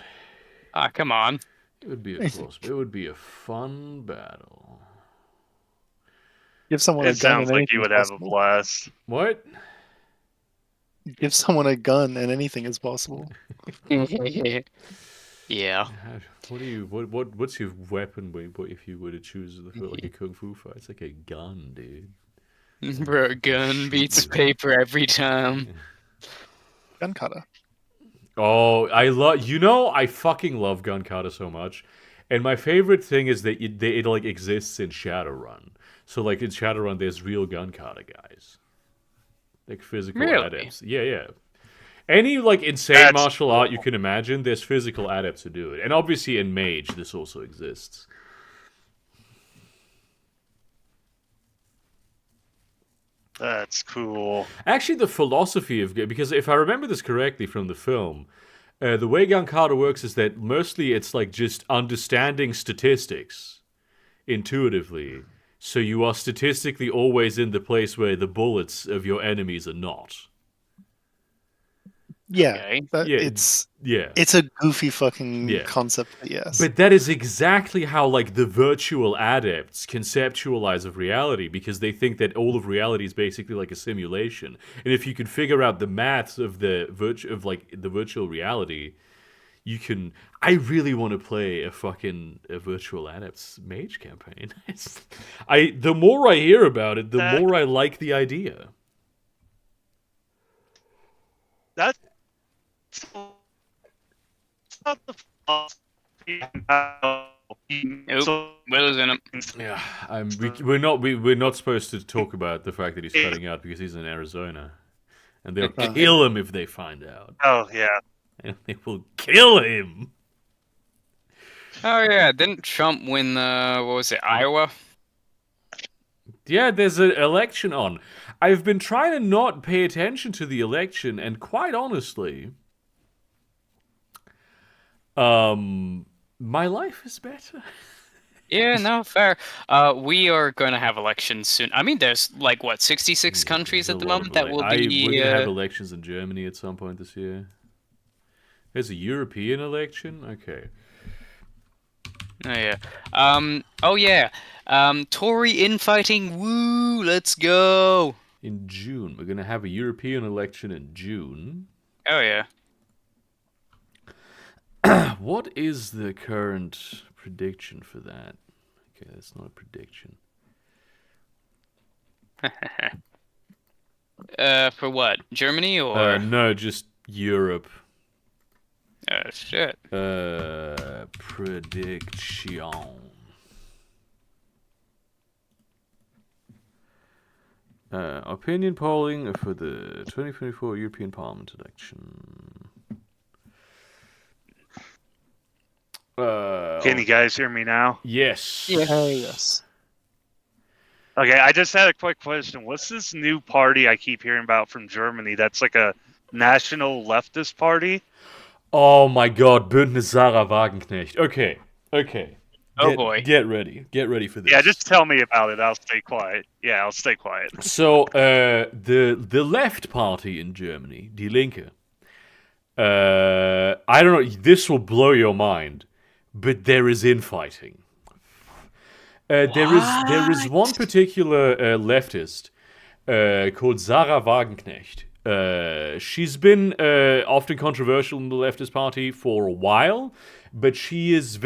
Ah, come on. It would be a close. It would be a fun battle. Give someone a It gun sounds and like you would anything's have a possible. blast. What? Give someone a gun and anything is possible. Yeah. What's your weapon? What if you were to choose for like a kung fu fight? It's like a gun, dude. Bro, gun beats paper every time. Gun kata. Oh, I fucking love gun kata so much. And my favorite thing is that it like exists in Shadowrun. So like in Shadowrun, there's real gun kata guys, like physical Really? adepts. Yeah. Any like insane That's martial art you cool. can imagine, there's physical adepts who do it. And obviously in Mage, this also exists. That's cool. Actually, the philosophy of because if I remember this correctly from the film, the way gun kata works is that mostly it's like just understanding statistics intuitively. So you are statistically always in the place where the bullets of your enemies are not. Yeah, Okay. but Yeah, it's Yeah. a goofy fucking Yeah. concept. But yes, But that is exactly how like the virtual adepts conceptualize of reality, because they think that all of reality is basically like a simulation. And if you can figure out the maths of the virtual reality, you can. I really want to play a virtual adepts mage campaign. The more I hear about it, the more I like the idea. That's not the philosophy. Nope. Willow's in it. Yeah, we're not supposed to talk about the fact that he's cutting out because he's in Arizona, and they'll kill him if they find out. Oh yeah. And they will kill him. Oh yeah, didn't Trump win what was it, Iowa? Yeah, there's an election on. I've been trying to not pay attention to the election, and quite honestly, my life is better. Yeah, no, fair. We are going to have elections soon. I mean, there's like what 66 countries There's at a the lot moment of that will We're be. gonna have elections in Germany at some point this year. There's a European election. Okay. Oh yeah. Oh yeah. Tory infighting. Woo! Let's go. In June, we're gonna have a European election in June. Oh yeah. What is the current prediction for that? Okay, that's not a prediction. For what? Germany or? No, just Europe. Oh shit. Prediction. Opinion polling for the 2024 European Parliament election. Can you guys hear me now? Yes. yes. Okay, I just had a quick question. What's this new party I keep hearing about from Germany that's like a national leftist party? Oh my God, Bündnis Sarah Wagenknecht. Okay. Oh boy. Get ready for this. Yeah, just tell me about it. I'll stay quiet. Yeah, I'll stay quiet. So, the left party in Germany, Die Linke. I don't know. This will blow your mind, but there is infighting. There is one particular leftist called Sarah Wagenknecht. She's been often controversial in the leftist party for a while, but she's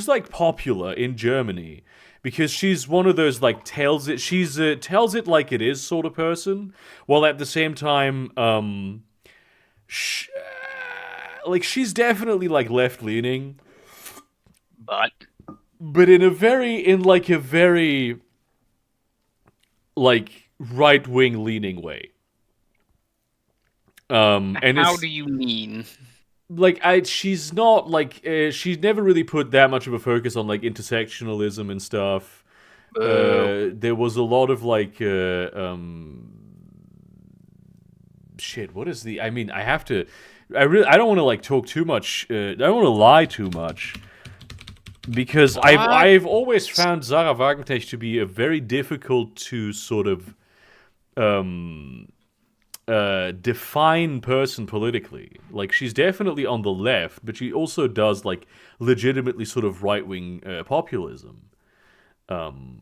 like popular in Germany because she's one of those like tells it like it is sort of person, while at the same time she's definitely like left leaning, but in a very like right wing leaning way. And How do you mean? Like she's not like she's never really put that much of a focus on like intersectionalism and stuff. There was a lot of like shit. What is the? I mean, I don't want to like talk too much. I don't want to lie too much because I've always found Sarah Wagenknecht to be a very difficult to sort of define person politically. Like she's definitely on the left, but she also does like legitimately sort of right wing populism.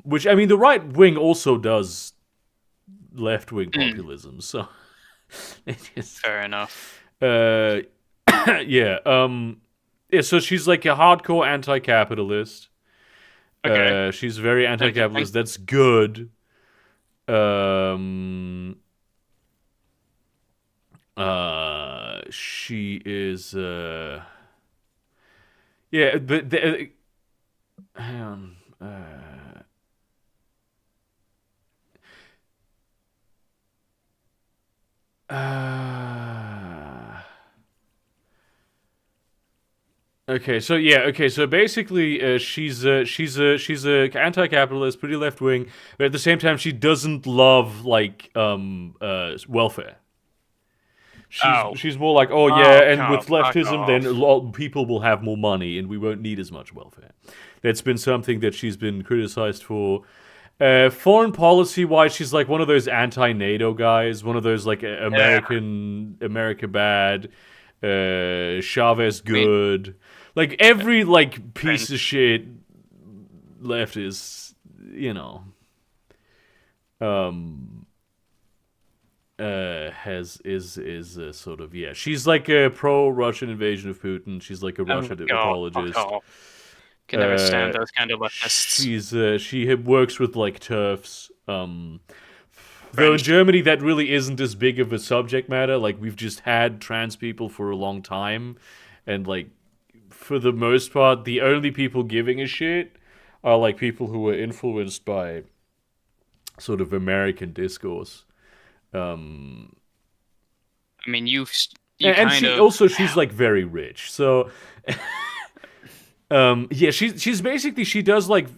Which I mean, the right wing also does left wing populism. So It is. Fair enough. Yeah. Yeah. So she's like a hardcore anti-capitalist. Okay. She's very anti-capitalist. That's good. She is. Yeah, but hang on. Okay, so yeah, okay, so basically, she's a anti-capitalist, pretty left-wing, but at the same time, she doesn't love like welfare. She's more like, oh yeah, and with fuck leftism, then a off. lot people will have more money, and we won't need as much welfare. That's been something that she's been criticized for. Foreign policy wise, she's like one of those anti-NATO guys, one of those like America bad, Chavez good, like every like piece of shit left is, is sort of, yeah. She's like a pro-Russian invasion of Putin. She's like a Russian apologist. Fuck off. Can never stand those kind of leftists. She works with like TERFs. Though in Germany that really isn't as big of a subject matter. Like we've just had trans people for a long time, and like for the most part, the only people giving a shit are like people who were influenced by sort of American discourse. I mean, you and kind she of also she's like very rich, so. Yeah, she's basically, she does like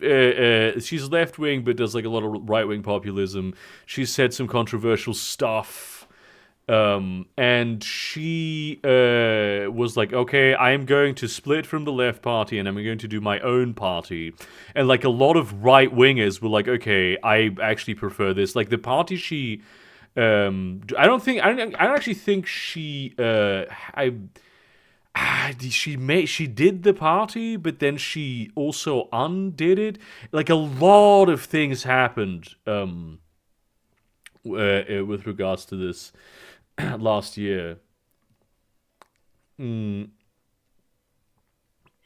she's left wing but does like a lot of right wing populism. She's said some controversial stuff, and she was like, okay, I am going to split from the left party and I'm going to do my own party. And like a lot of right wingers were like, okay, I actually prefer this. Like the party she, I don't actually think she, she did the party, but then she also undid it. Like a lot of things happened with regards to this last year.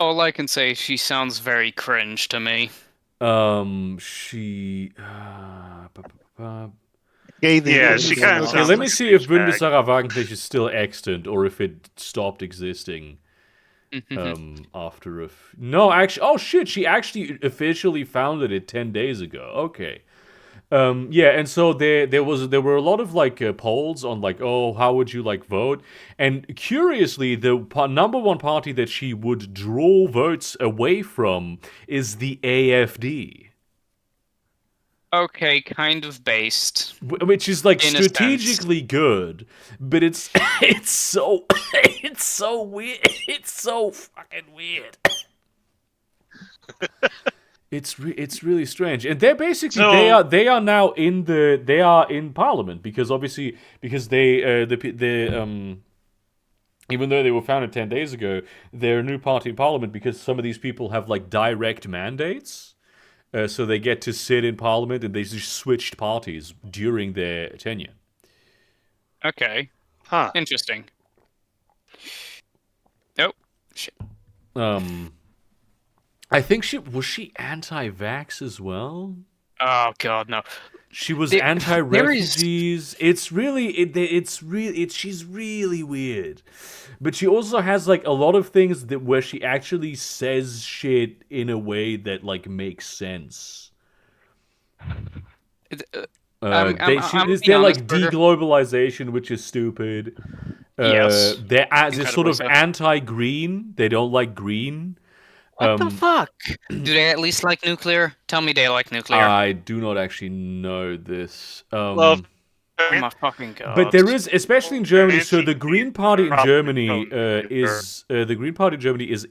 all I can say is she sounds very cringe to me. She. Yeah, she kind of Okay, sounds let me like a see if douchebag. Bundesrat Wagenknecht is still extant or if it stopped existing. After no, actually, oh shit, she actually officially founded it 10 days ago. Okay. Yeah, and so there were a lot of like polls on like, oh, how would you like vote? And curiously, the number one party that she would draw votes away from is the AFD. Okay, kind of based. Which is like In a strategically good, but it's it's so it's so weird. It's so fucking weird. It's really strange, and they're basically they are now in Parliament because obviously they even though they were founded 10 days ago, they're a new party in Parliament because some of these people have like direct mandates. So they get to sit in Parliament, and they just switched parties during their tenure. Okay. Huh. Interesting. Nope. Shit. I think she anti-vax as well. Oh god, no. She was anti-refugees. She's really weird. But she also has like a lot of things where she actually says shit in a way that like makes sense. They're like deglobalization, which is stupid. Yes. They're sort of anti-green. They don't like green. What the fuck? Do they at least like nuclear? Tell me they like nuclear. I do not actually know this. Well, oh my fucking god. But there is, especially in Germany, so the Green Party in Germany is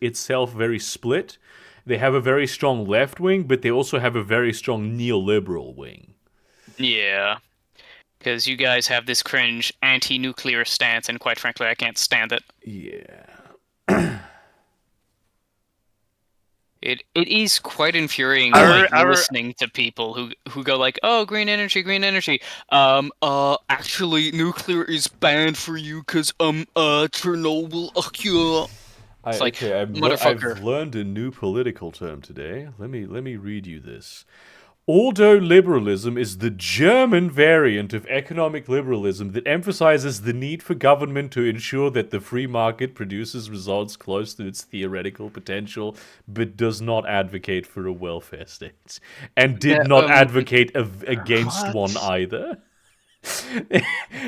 itself very split. They have a very strong left wing, but they also have a very strong neoliberal wing. Yeah. Because you guys have this cringe anti-nuclear stance, and quite frankly, I can't stand it. Yeah. It is quite infuriating I like re- listening to people who go like, "Oh, green energy, green energy." Actually nuclear is banned for you cuz Chernobyl. It's like, Okay, motherfucker. I've learned a new political term today. Let me read you this. Ordoliberalism is the German variant of economic liberalism that emphasizes the need for government to ensure that the free market produces results close to its theoretical potential, but does not advocate for a welfare state. And did That, not advocate against What? one either.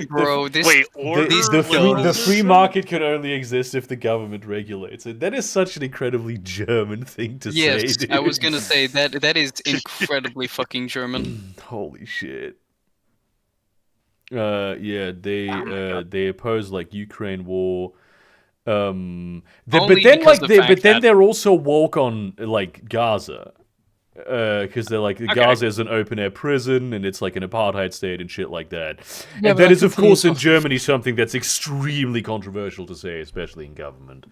bro, Wait, these The does- free market can only exist if the government regulates it. That is such an incredibly German thing to say, Yes, dude. I was gonna say that is incredibly fucking German. Holy shit. Yeah, they oppose like Ukraine war. Only but then because like the they fact but then that- they're also woke on like Gaza. Because they're like Gaza is an open air prison and it's like an apartheid state and shit like that. Yeah, And but that that is of course in continues Germany something that's extremely controversial to say, especially in government.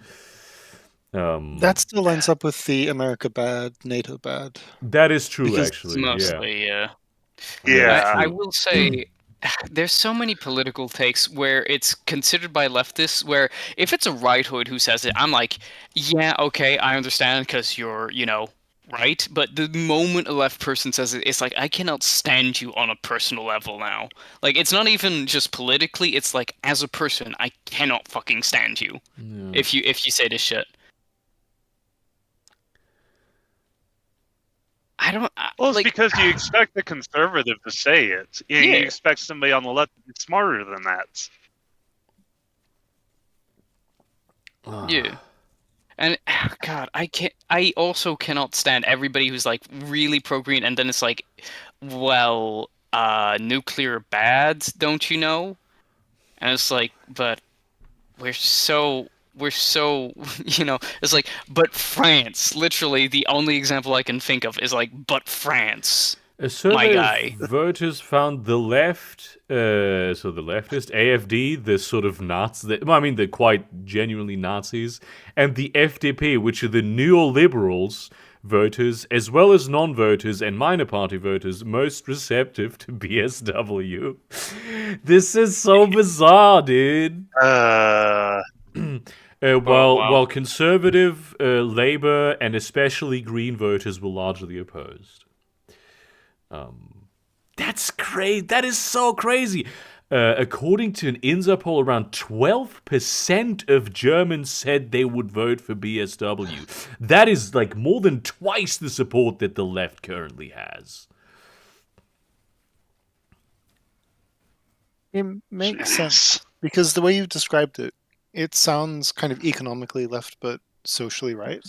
That still ends up with the America bad, NATO bad. That is true, because It's actually. mostly, yeah. Yeah. I will say there's so many political takes where it's considered by leftists where if it's a rightoid who says it, I'm like, yeah, okay, I understand because you're, right. But the moment a left person says it, it's like I cannot stand you on a personal level now. Like it's not even just politically, it's like as a person, I cannot fucking stand you if you say this shit. I don't Well, it's like because you expect the conservative to say it. You Yeah. expect somebody on the left to be smarter than that. yeah. And God, I also cannot stand everybody who's like really pro green, and then it's like, well, nuclear bad, don't you know? And it's like, but we're so, it's like, but France. Literally, the only example I can think of is like, but France. A survey guy. of voters found the left, so the leftist, AFD, the sort of Nazis, the quite genuinely Nazis, and the FDP, which are the neoliberals voters, as well as non-voters and minor party voters, most receptive to BSW. This is so bizarre, dude. Uh, While conservative, Labour, and especially Green voters were largely opposed. That's crazy. That is so crazy. According to an INSA poll, around 12% of Germans said they would vote for BSW. That is like more than twice the support that the left currently has. It makes sense because the way you've described it, it sounds kind of economically left but socially right.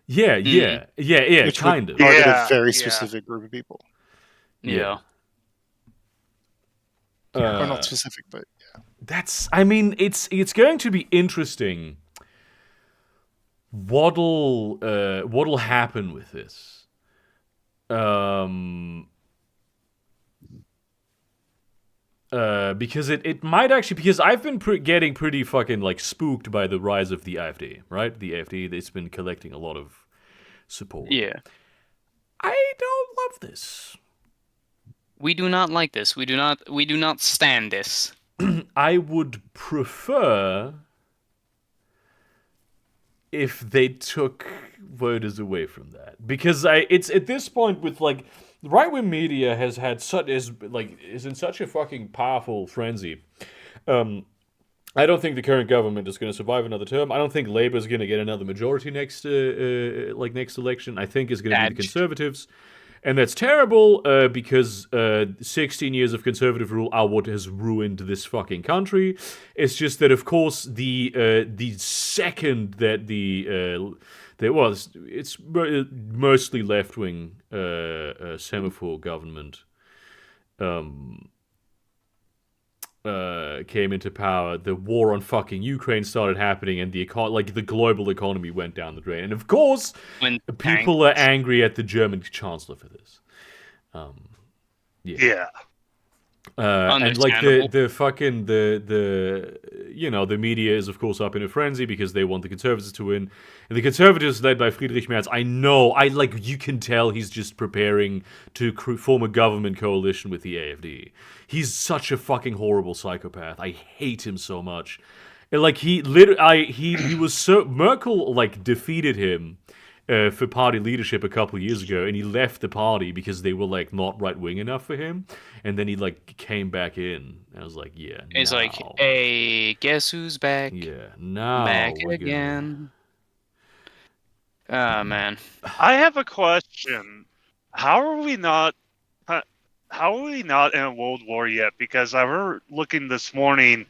Yeah, Which kind would of. target Yeah, a very yeah. specific group of people. Yeah. Or not specific, but It's going to be interesting what'll happen with this. Because it might actually, because I've been getting pretty fucking like spooked by the rise of the AfD, right? The AfD, it's been collecting a lot of support. Yeah. I don't love this. We do not like this. We do not stand this. I would prefer if they took voters away from that, because it's at this point with like right-wing media is in such a fucking powerful frenzy. I don't think the current government is going to survive another term. I don't think Labour is going to get another majority next election. I think it's going to be the Conservatives. And that's terrible because 16 years of conservative rule are what has ruined this fucking country. It's just that, of course, the second that it's mostly left-wing semaphore government came into power, the war on fucking Ukraine started happening, and the global economy went down the drain. And of course, people are angry at the German chancellor for this. yeah. And like Understandable. the fucking the the media is of course up in a frenzy because they want the Conservatives to win, and the Conservatives led by Friedrich Merz. You can tell he's just preparing to form a government coalition with the AfD. He's such a fucking horrible psychopath. I hate him so much. And like he was so Merkel like defeated him for party leadership a couple of years ago, and he left the party because they were like not right wing enough for him, and then he like came back in. I was like, yeah, It's now. like, hey, guess who's back? Yeah, now Back we're again. Ah, man. I have a question. How are we not? How are we not in a world war yet? Because I were looking this morning.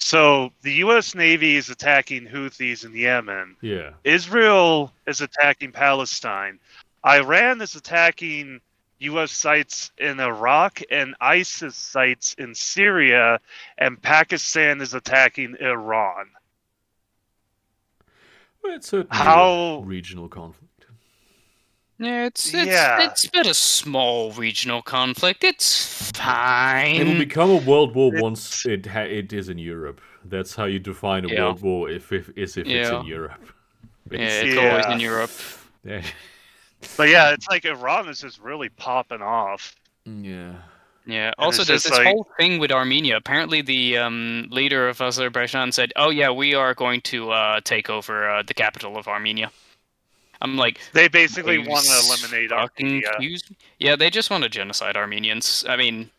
So the U.S. Navy is attacking Houthis in Yemen. Yeah. Israel is attacking Palestine. Iran is attacking U.S. sites in Iraq and ISIS sites in Syria, and Pakistan is attacking Iran. Well, it's certainly How- a regional conflict. Yeah, it's been a small regional conflict. It's fine. It will become a world war It's- once it is in Europe. That's how you define a Yeah. world war if it's in Yeah. Europe. Yeah, it's always in Europe. Yeah. But yeah, it's like Iran is just really popping off. Yeah. Yeah. Also, it's there's just this like- whole thing with Armenia. Apparently, the leader of Azerbaijan said, "Oh yeah, we are going to take over the capital of Armenia." I'm like, They basically "Are you want to eliminate fucking Armenia. confused?" Yeah, they just want to genocide Armenians. I mean,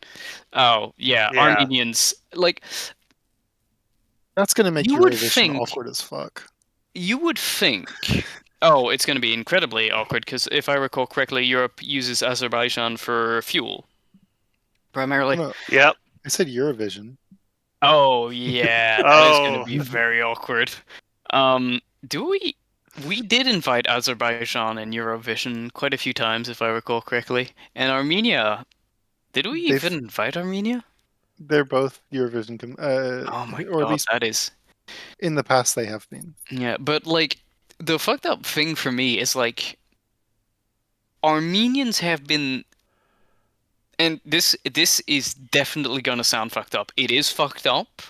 oh yeah, Yeah. Armenians. Like, That's gonna make You would Eurovision think- awkward as fuck. you would think. Oh, it's going to be incredibly awkward because if I recall correctly, Europe uses Azerbaijan for fuel, primarily. No, Yep. I said Eurovision. Oh yeah, that is going Oh. to be very awkward. Do we did invite Azerbaijan in Eurovision quite a few times, if I recall correctly, and Armenia. Did we They've- even invite Armenia? They're both Eurovision. Oh my or god, at least that is. in the past they have been. Yeah, but like the fucked up thing for me is like Armenians have been, and this is definitely gonna sound fucked up. It is fucked up.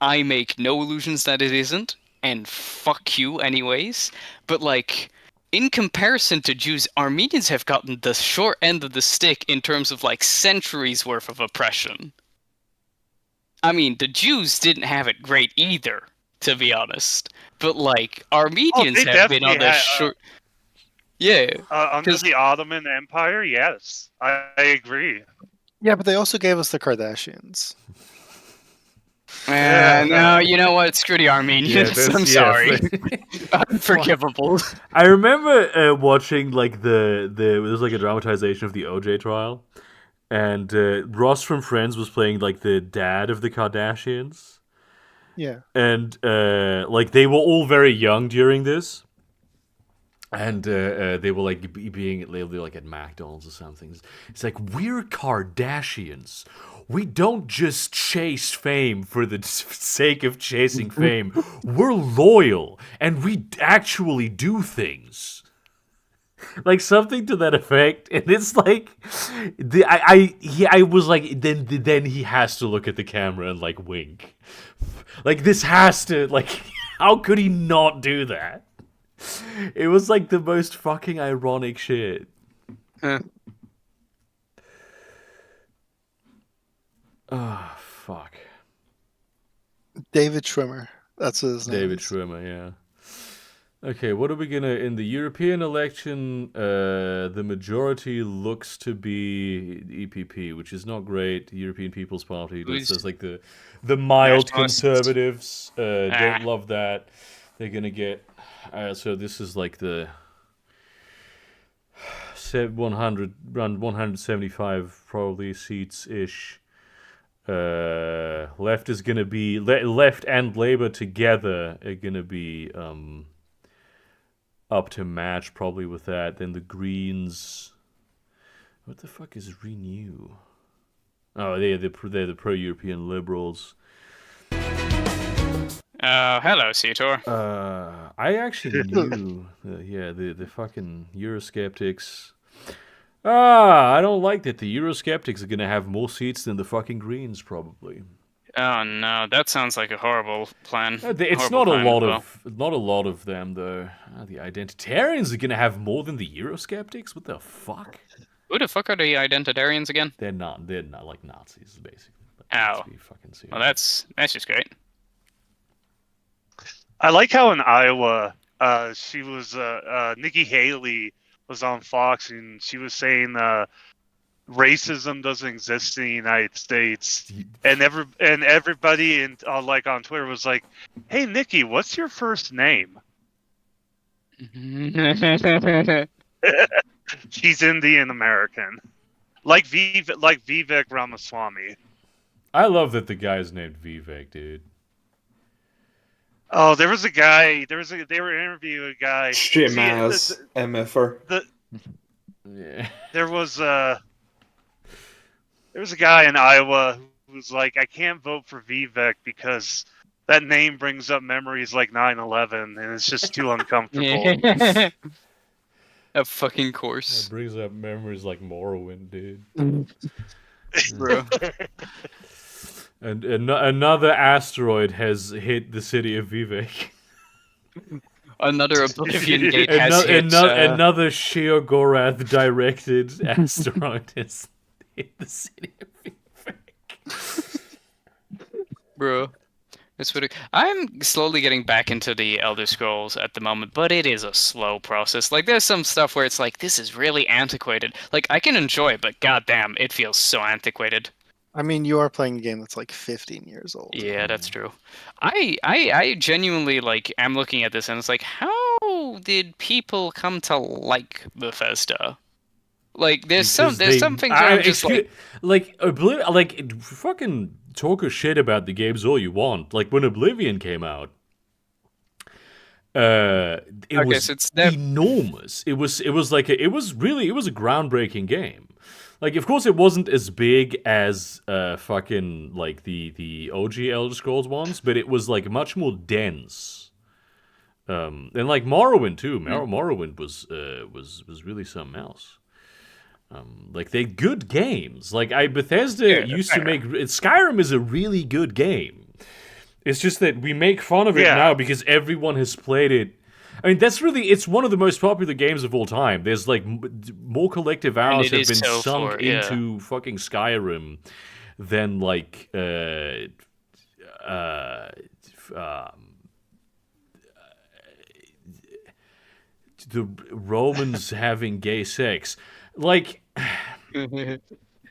I make no illusions that it isn't, and fuck you anyways. But like in comparison to Jews, Armenians have gotten the short end of the stick in terms of like centuries worth of oppression. I mean, the Jews didn't have it great either, to be honest. But like Armenians they have been on definitely the had, short. Yeah, Under 'Cause- the Ottoman Empire, yes, I agree. Yeah, but they also gave us the Kardashians. no, you know what? Screw the Armenians. I'm sorry. Unforgivable. I remember watching like there was like a dramatization of the OJ trial, and Ross from Friends was playing like the dad of the Kardashians, Yeah. and like they were all very young during this, and they were like they were like at McDonald's or something. It's like, we're Kardashians. We don't just chase fame for the sake of chasing fame. We're loyal, and we actually do things. Like something to that effect, and it's like, I was like, then he has to look at the camera and like wink, like this has to like, how could he not do that? It was like the most fucking ironic shit. Huh. Oh fuck. David Schwimmer. That's his name. David Schwimmer, yeah. Okay, what are we gonna in the European election? The majority looks to be EPP, which is not great. The European People's Party. Who's- That's like the mild Nationalists? conservatives. Don't Ah. love that. They're gonna get. So this is like the 175 probably seats ish. Left is gonna be left and Labour together are gonna be up to match probably with that. Then the Greens. What the fuck is Renew? Oh, they're the pro-European Liberals. Hello, Sitor. I actually knew, the fucking Eurosceptics. I don't like that. The Eurosceptics are gonna have more seats than the fucking Greens, probably. Oh no, that sounds like a horrible plan. It's Horrible not a time lot as well. of not a lot of them though. The Identitarians are gonna have more than the Eurosceptics. What the fuck? Who the fuck are the Identitarians again? They're not like Nazis, basically. Ow. Let's be fucking serious. Well, that's just great. I like how in Iowa, she was Nikki Haley was on Fox and she was saying racism doesn't exist in the United States, and everybody in like on Twitter was like, "Hey Nikki, what's your first name?" She's Indian American, like Vivek Ramaswamy. I love that the guy's named Vivek, dude. Oh, there was a guy. They were interviewing a guy. Shim ass MFR. Yeah. There was a guy in Iowa who was like, I can't vote for Vivek because that name brings up memories like 9/11, and it's just too uncomfortable. A fucking That course, brings up memories like Morrowind, dude. bro. And another asteroid has hit the city of Vivek. Another Oblivion Gate has hit. Another Sheogorath directed asteroid has hit the city of Vivek. Bro. It's pretty... I'm slowly getting back into the Elder Scrolls at the moment, but it is a slow process. Like, there's some stuff where it's like, this is really antiquated. Like, I can enjoy it, but goddamn, it feels so antiquated. I mean, you are playing a game that's like 15 years old. Yeah, that's true. I genuinely, like, am looking at this and it's like, how did people come to like Bethesda? Like, there's some things where I'm just like... fucking talk a shit about the games all you want. Like, when Oblivion came out, it was enormous. It was a groundbreaking game. Like, of course, it wasn't as big as fucking like the OG Elder Scrolls ones, but it was like much more dense. And like Morrowind too. Morrowind was really something else. Like, they're good games. Like, Bethesda used to make Skyrim is a really good game. It's just that we make fun of it now because everyone has played it. I mean, it's one of the most popular games of all time. There's like more collective hours have been sunk into fucking Skyrim than like the Romans having gay sex. Like,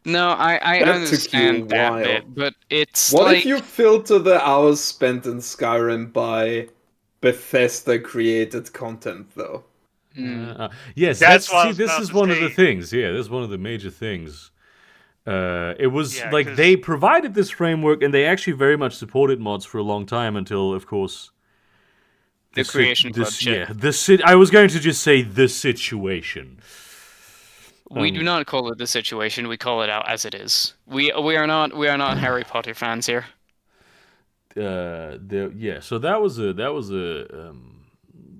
no, I understand that bit, but it's what like... if you filter the hours spent in Skyrim by Bethesda created content, though? Yes, this is one of the things. Yeah, this is one of the major things. It was like they provided this framework, and they actually very much supported mods for a long time until, of course, the creation club shit. I was going to just say the situation. We do not call it the situation. We call it out as it is. We are not Harry Potter fans here. So that was a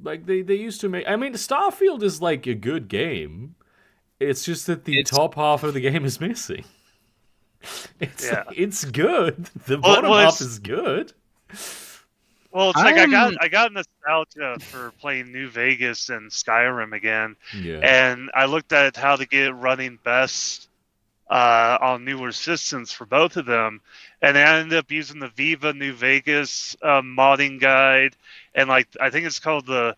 like they used to make. I mean, Starfield is like a good game. It's just that the top half of the game is missing. It's good. The bottom half is good. Well, it's like I got nostalgia for playing New Vegas and Skyrim again, and I looked at how to get it running best on newer systems for both of them, and I ended up using the Viva New Vegas modding guide, and like I think it's called the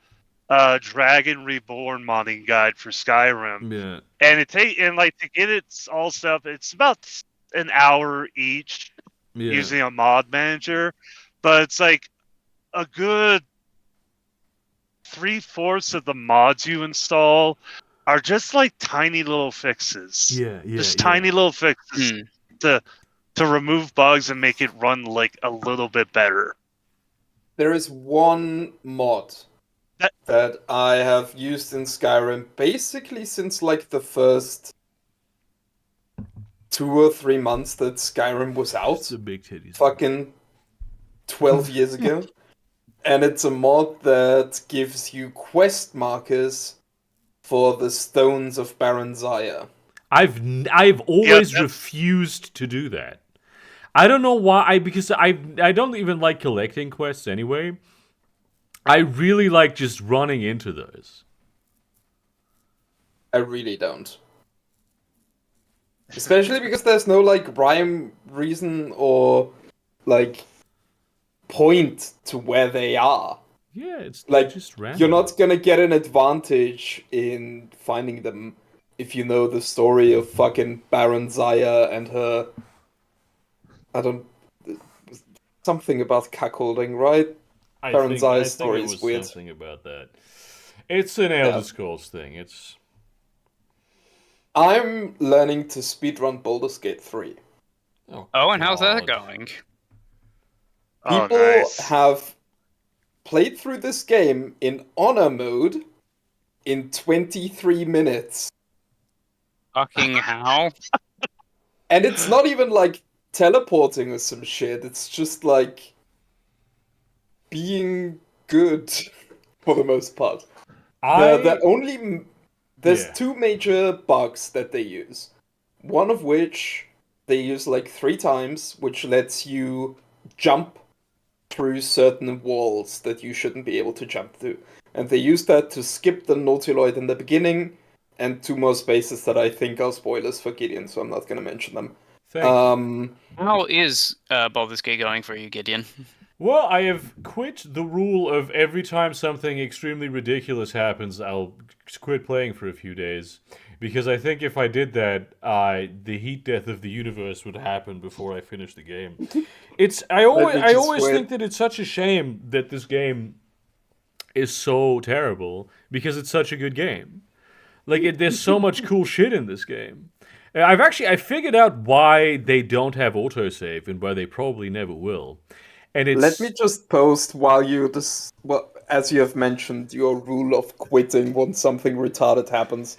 Dragon Reborn modding guide for Skyrim. Yeah, and to get it all stuff, it's about an hour each using a mod manager, but it's like a good 3/4 of the mods you install are just like tiny little fixes. Tiny little fixes to remove bugs and make it run like a little bit better. There is one mod that I have used in Skyrim basically since like the first 2 or 3 months that Skyrim was out. It's a big titties. Fucking 12 years ago. And it's a mod that gives you quest markers for the Stones of Baron Zaya. I've always that's- refused to do that. I don't know why. Because I don't even like collecting quests anyway. I really like just running into those. I really don't. Especially because there's no like rhyme, reason, or like point to where they are. Yeah, it's Like, just random. you're not gonna get an advantage in finding them if you know the story of fucking Baron Zaya and her. I don't. Something about cuckolding, right? Baron Zaya's story it is was weird. something about that. It's an Elder Scrolls thing. It's. I'm learning to speedrun Baldur's Gate 3. Oh, and how's that God. going? Oh, People nice. have played through this game in honor mode in 23 minutes. Fucking how? And it's not even like teleporting or some shit. It's just like being good for the most part. There's Yeah. two major bugs that they use. One of which they use like 3 times, which lets you jump through certain walls that you shouldn't be able to jump through. And they use that to skip the Nautiloid in the beginning, and 2 more spaces that I think are spoilers for Gideon, so I'm not going to mention them. Thank you. How is Baldur's Gate going for you, Gideon? Well, I have quit the rule of every time something extremely ridiculous happens, I'll quit playing for a few days. Because I think if I did that, the heat death of the universe would happen before I finish the game. I always wait. think that it's such a shame that this game is so terrible because it's such a good game. Like there's so much cool shit in this game. I figured out why they don't have autosave and why they probably never will. And it's Let me just post while as you have mentioned, your rule of quitting once something retarded happens.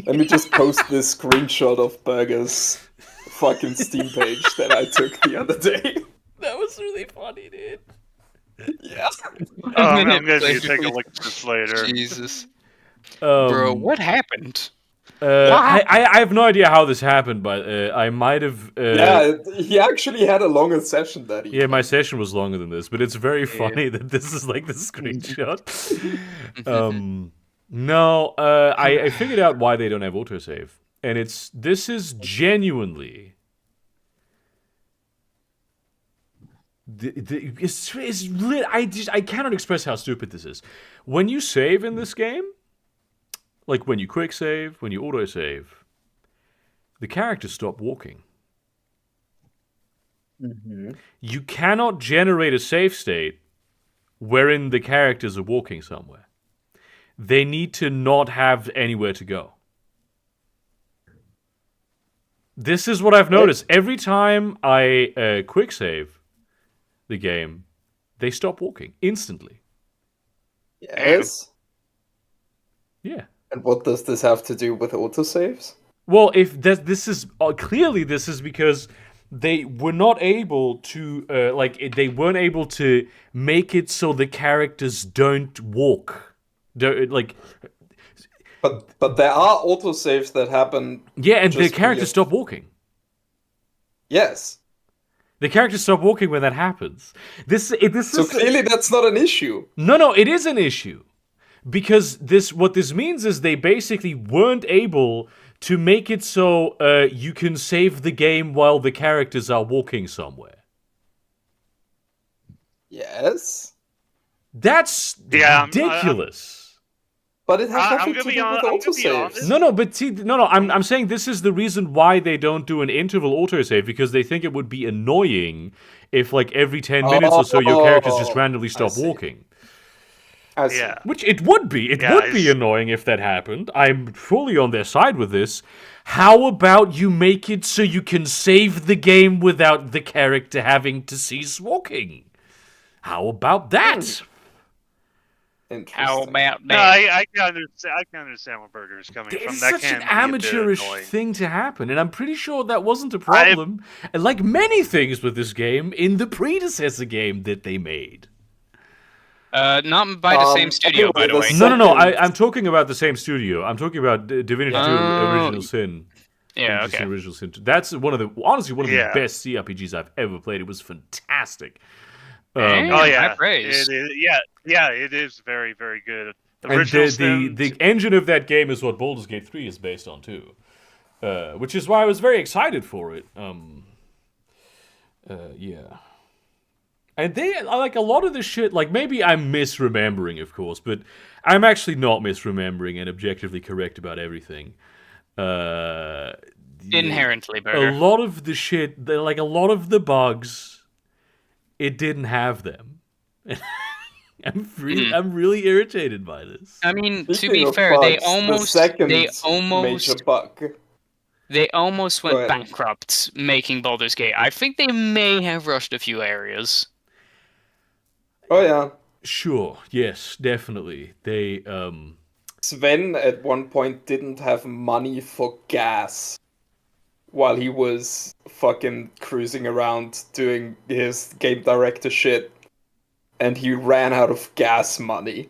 Let me just post this screenshot of Burger's fucking Steam page that I took the other day. that was really funny, dude. Yeah. Oh, I'm gonna need to take a look at this later. Jesus. Bro, what happened? I have no idea how this happened, but I might have. Yeah, he actually had a longer session that evening. Yeah, my session was longer than this, but it's very funny that this is like the screenshot. No, I figured out why they don't have autosave, and this is genuinely. I cannot express how stupid this is. When you save in this game, like when you quick save, when you autosave, the characters stop walking. Mm-hmm. You cannot generate a save state wherein the characters are walking somewhere. They need to not have anywhere to go. This is what I've noticed. Every time I quick save the game, they stop walking instantly. Yes. Yeah. And what does this have to do with autosaves? Well, if this is clearly this is because they were not able to they weren't able to make it so the characters don't walk. Like, but there are autosaves that happen. yeah, and the just characters via- stop walking. Yes. The characters stop walking when that happens. So clearly that's not an issue. No, it is an issue. Because what this means is they basically weren't able to make it so you can save the game while the characters are walking somewhere. Yes. That's ridiculous. But it has I'm nothing gonna to be do with honest- autosaves. No, but see, no. I'm saying this is the reason why they don't do an interval autosave, because they think it would be annoying if, like, every 10 minutes or so your characters just randomly stop see. walking. I see. Yeah. Which it would be. It would be annoying if that happened. I'm fully on their side with this. How about you make it so you can save the game without the character having to cease walking? How about that? How Interesting. about No, that? I can understand where Burger is coming from. It's That such can an be a bit amateurish annoying. thing to happen, and I'm pretty sure that wasn't a problem. And like many things with this game in the predecessor game that they made. Not by the same studio, by the way. No. I'm talking about the same studio. I'm talking about Divinity 2 Original Sin. Yeah, Which is okay. the original Sin 2. That's one of the Yeah. best CRPGs I've ever played. It was fantastic. Damn, Oh high yeah, praise. it is. Yeah, it is very, very good. And Original the Sin. engine of that game is what Baldur's Gate 3 is based on too, which is why I was very excited for it. Yeah, and they like a lot of the shit. Like maybe I'm misremembering, of course, but I'm actually not misremembering and objectively correct about everything. Yeah, Inherently a better. lot of the shit, like a lot of the bugs, it didn't have them. I'm really irritated by this. I mean, to Speaking be of fair, bugs, the second major bug. they almost Go went ahead. bankrupt making Baldur's Gate. I think they may have rushed a few areas. Oh yeah, Sure, yes, definitely. They Sven at one point didn't have money for gas while he was fucking cruising around doing his game director shit, and he ran out of gas money.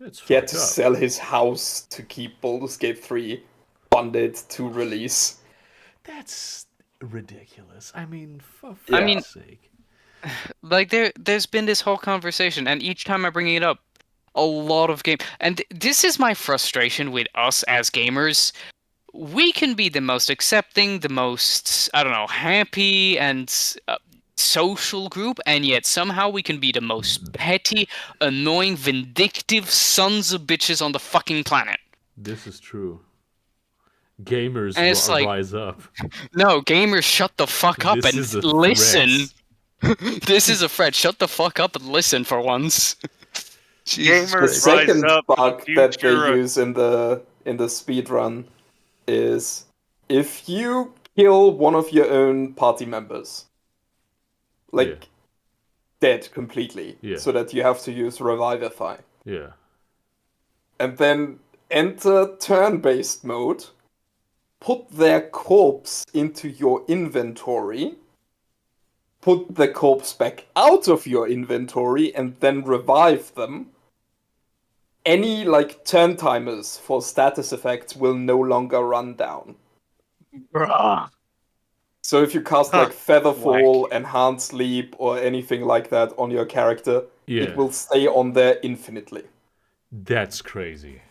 It's He had fucked to up. sell his house to keep Baldur's Gate 3 funded to release. That's ridiculous. I mean, for Yeah. I mean- fuck's sake. Like there's been this whole conversation, and each time I bring it up, a lot of game. And this is my frustration with us as gamers. We can be the most accepting, the most happy and social group, and yet somehow we can be the most petty, annoying, vindictive sons of bitches on the fucking planet. This is true. Gamers And it's like- rise up. No, gamers, shut the fuck up This and is a listen. threat. This is a threat. Shut the fuck up and listen for once. Jesus Gamers The Christ. rise second up, bug that they future of- use in the speedrun is if you kill one of your own party members, like Yeah. dead completely, Yeah. so that you have to use Revivify, Yeah. and then enter turn-based mode, put their corpse into your inventory, put the corpse back out of your inventory, and then revive them. Any like turn timers for status effects will no longer run down. Bruh. So if you cast Huh. like Featherfall, Enhanced Sleep, or anything like that on your character, Yeah. it will stay on there infinitely. That's crazy.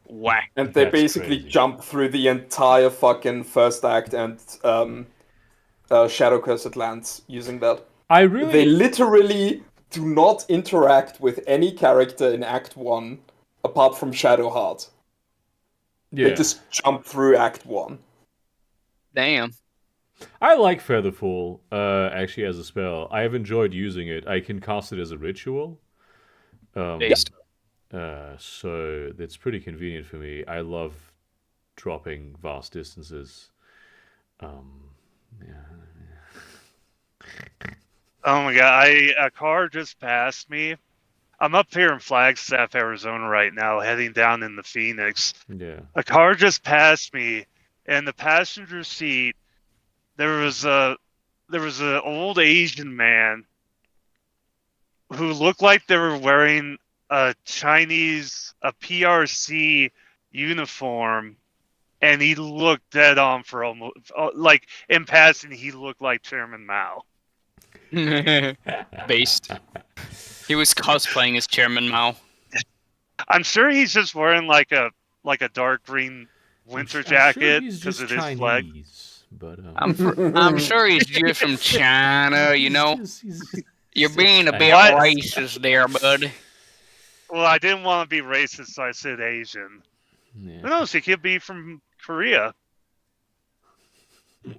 Whack. And they That's basically crazy. jump through the entire fucking first act and Shadow Cursed Lands using that. I They really literally do not interact with any character in Act 1 apart from Shadowheart. yeah. They just jump through Act 1. Damn. I like Featherfall actually as a spell. I have enjoyed using it. I can cast it as a ritual. Based. So that's pretty convenient for me. I love dropping vast distances. Yeah. Oh my god! A car just passed me. I'm up here in Flagstaff, Arizona right now, heading down into Phoenix. Yeah. A car just passed me, and the passenger seat there was a old Asian man who looked like they were wearing a PRC uniform, and he looked dead on for almost like in passing he looked like Chairman Mao. Based. He was cosplaying as Chairman Mao. I'm sure he's just wearing like a dark green winter I'm sure jacket he's because just it is flag. Chinese, but I'm sure he's just from China, you know? You're being a bit What? racist there, bud. Well, I didn't want to be racist, so I said Asian. Who Yeah. knows? He could be from Korea.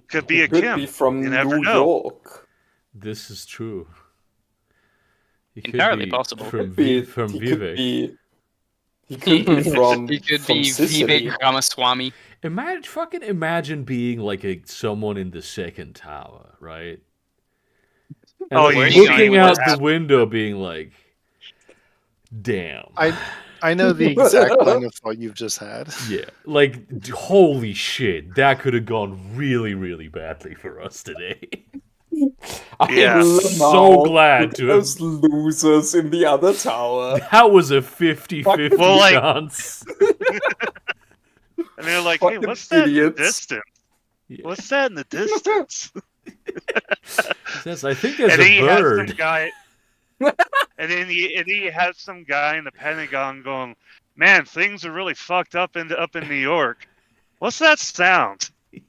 Could be a Could Kim. be from You never New know. York. This is true. He could Entirely be possible. From Could be, from he Vivek. could be. He could be from. He could from be Sicily. Vivek Ramaswamy. Imagine being like someone in the second tower, right? And Oh, like, where are you going looking with out this? the window, being like, "Damn." I know the exact line of thought you've just had. Yeah, like holy shit, that could have gone really, really badly for us today. I Yeah. am so glad to have. Those losers in the other tower. That was a 50-50 Well, like- chance. And they're like, hey, Fucking what's that idiots. distance? What's that in the distance? Yes, I think there's And a he has bird. some guy, and then he has some guy in the Pentagon going, "Man, things are really fucked up in New York. What's that sound?" You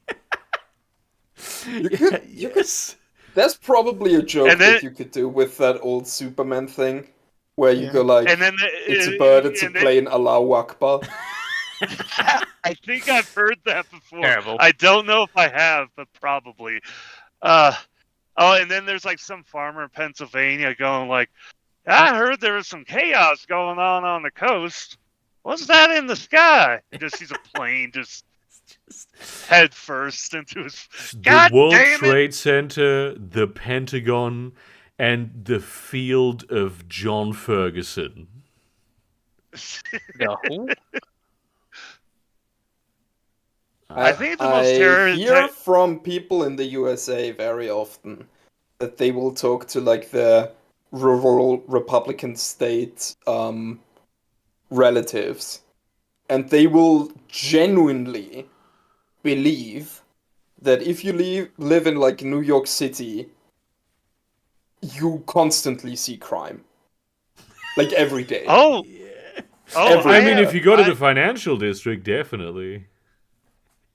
Yeah, could, yes. there's probably a joke And then- that you could do with that old Superman thing, where you Yeah. go like, And then "It's a bird, it's a and then- plane, Allahu Akbar." I think I've heard that before. Terrible. I don't know if I have, but probably. And then there's like some farmer in Pennsylvania going like, "I heard there was some chaos going on the coast. What's that in the sky?" He just sees a plane just head first into his. The God World damn it! Trade Center, the Pentagon, and the field of John Ferguson. The who? I think the most terror- hear from people in the USA very often that they will talk to like their rural Republican state relatives, and they will genuinely believe that if you live in like New York City, you constantly see crime, like every day. Oh, Every- I mean, if you go to I- the financial district, definitely.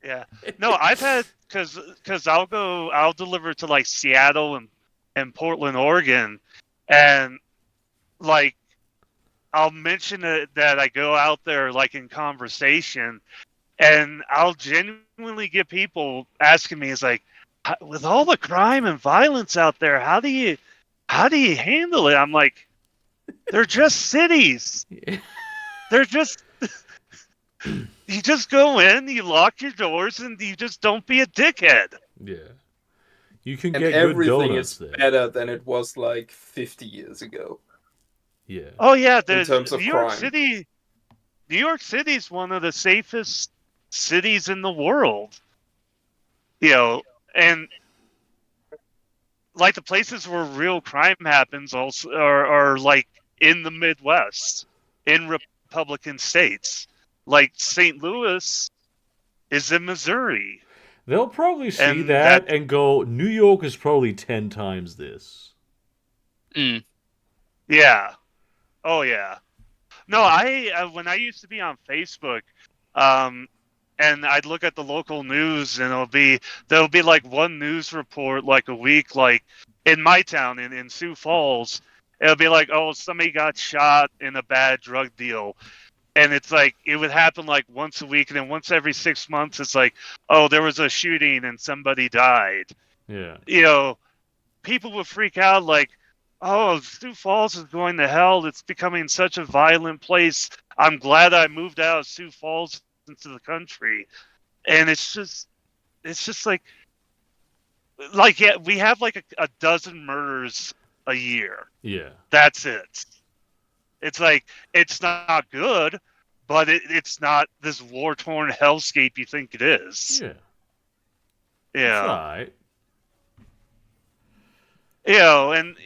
Yeah. No, I've had because I'll deliver to like Seattle and Portland, Oregon, and like I'll mention that I go out there like in conversation, and I'll genuinely get people asking me, "Is like, with all the crime and violence out there, how do you handle it?" I'm like, "They're just cities. They're just." You just go in, you lock your doors, and you just don't be a dickhead. Yeah. You can And get good everything donuts is there. better than it was like 50 years ago. Yeah. Oh yeah, In terms of New York crime. City. New York City is one of the safest cities in the world. You know, and like the places where real crime happens also are like in the Midwest, in Republican states. Like St. Louis is in Missouri. They'll probably see And that that- and go, New York is probably 10 times this. Mm. Yeah. Oh yeah. No, when I used to be on Facebook, and I'd look at the local news, and there'll be like one news report like a week, like in my town in Sioux Falls, it'll be like, oh, somebody got shot in a bad drug deal. And it's like it would happen like once a week, and then once every 6 months, it's like, oh, there was a shooting and somebody died. Yeah. You know, people would freak out like, oh, Sioux Falls is going to hell. It's becoming such a violent place. I'm glad I moved out of Sioux Falls into the country. And it's just like yeah, we have like a dozen murders a year. Yeah. That's it. It's like, it's not good, but it's not this war-torn hellscape you think it is. Yeah. It's Yeah. alright. You know, and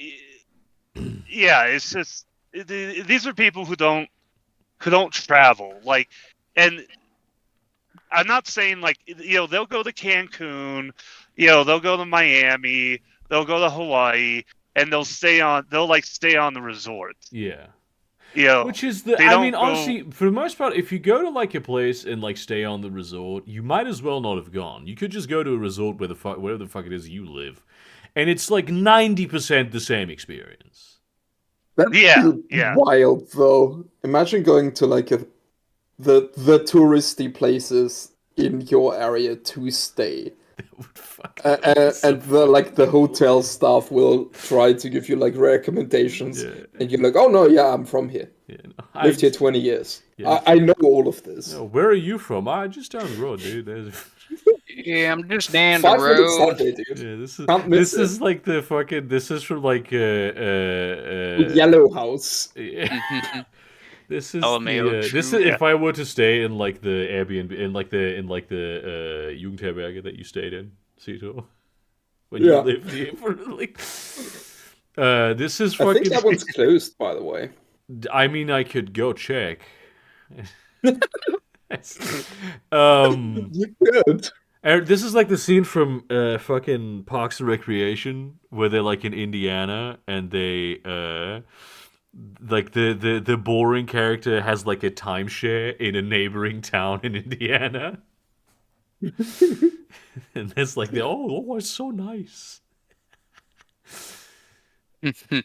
yeah, it's just these are people who don't travel, like, and I'm not saying like, you know, they'll go to Cancun, you know, they'll go to Miami, they'll go to Hawaii, and they'll stay on the resort. Yeah. You know, Which is the, they I don't mean, go- honestly, for the most part, if you go to like a place and like stay on the resort, you might as well not have gone. You could just go to a resort wherever the fuck it is you live, and it's like 90% the same experience. That'd Yeah, be yeah. wild though. Imagine going to like the touristy places in your area to stay. And the hotel staff will try to give you like recommendations, Yeah. and you're like, oh no, yeah, I'm from here. Yeah, no, Lived here 20 years. Yeah. I know all of this. No, where are you from? Just down the road, dude. Yeah, I'm just down the 5 minutes road. Sunday, dude. Yeah, this is Can't miss this is like the fucking. This is from like Yellow House. yeah. This is LMAO this is true. if I were to stay in like the Airbnb in like the Jugendherberge that you stayed in, Cito, when you Yeah. lived here for like. This is I think fucking. that one's closed, by the way. I mean, I could go check. You could. This is like the scene from fucking Parks and Recreation where they're like in Indiana and they like the boring character has like a timeshare in a neighboring town in Indiana. And it's like oh, it's so nice. Shit.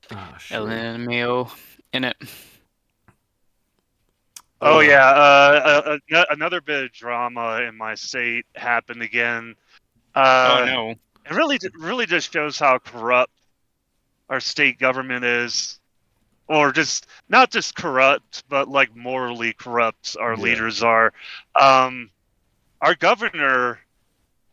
LMAO in it. Oh yeah, another bit of drama in my state happened again. Oh no. It really just shows how corrupt our state government is, or just not just corrupt, but like morally corrupt our Yeah. leaders are. Our governor,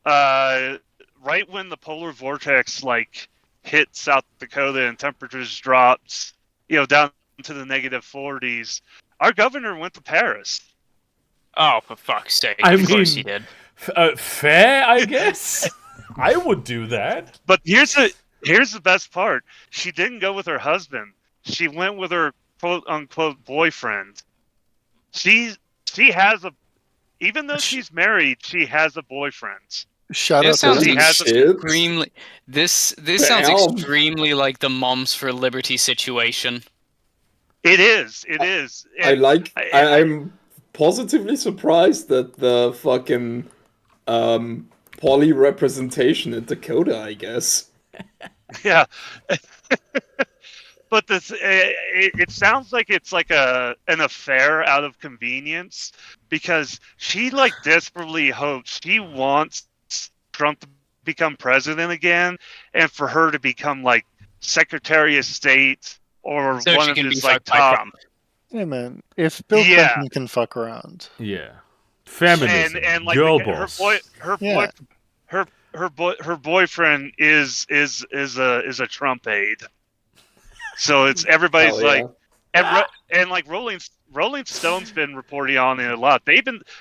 right when the polar vortex like hit South Dakota and temperatures dropped, down to the -40s, our governor went to Paris. Oh, for fuck's sake! I Of course mean- he did. Fair, I guess. I would do that. But here's the best part. She didn't go with her husband. She went with her quote unquote boyfriend. She has even though she's married, she has a boyfriend. Shout out This to sounds He them. has a- Shit. extremely. This sounds Damn. extremely like the Moms for Liberty situation. It is. And I'm positively surprised that the fucking poly representation in Dakota, I guess. yeah. But it sounds like it's like an affair out of convenience, because she like desperately hopes, she wants Trump to become president again, and for her to become like Secretary of State or So one she of can be his like fucked by top. Trump. Hey man, if Bill Yeah. Clinton can fuck around, Yeah. Feminism. And like girl her boss. Yeah. her boyfriend is a Trump aide. So it's everybody's Hell yeah. like and like Rolling Stone's been reporting on it a lot.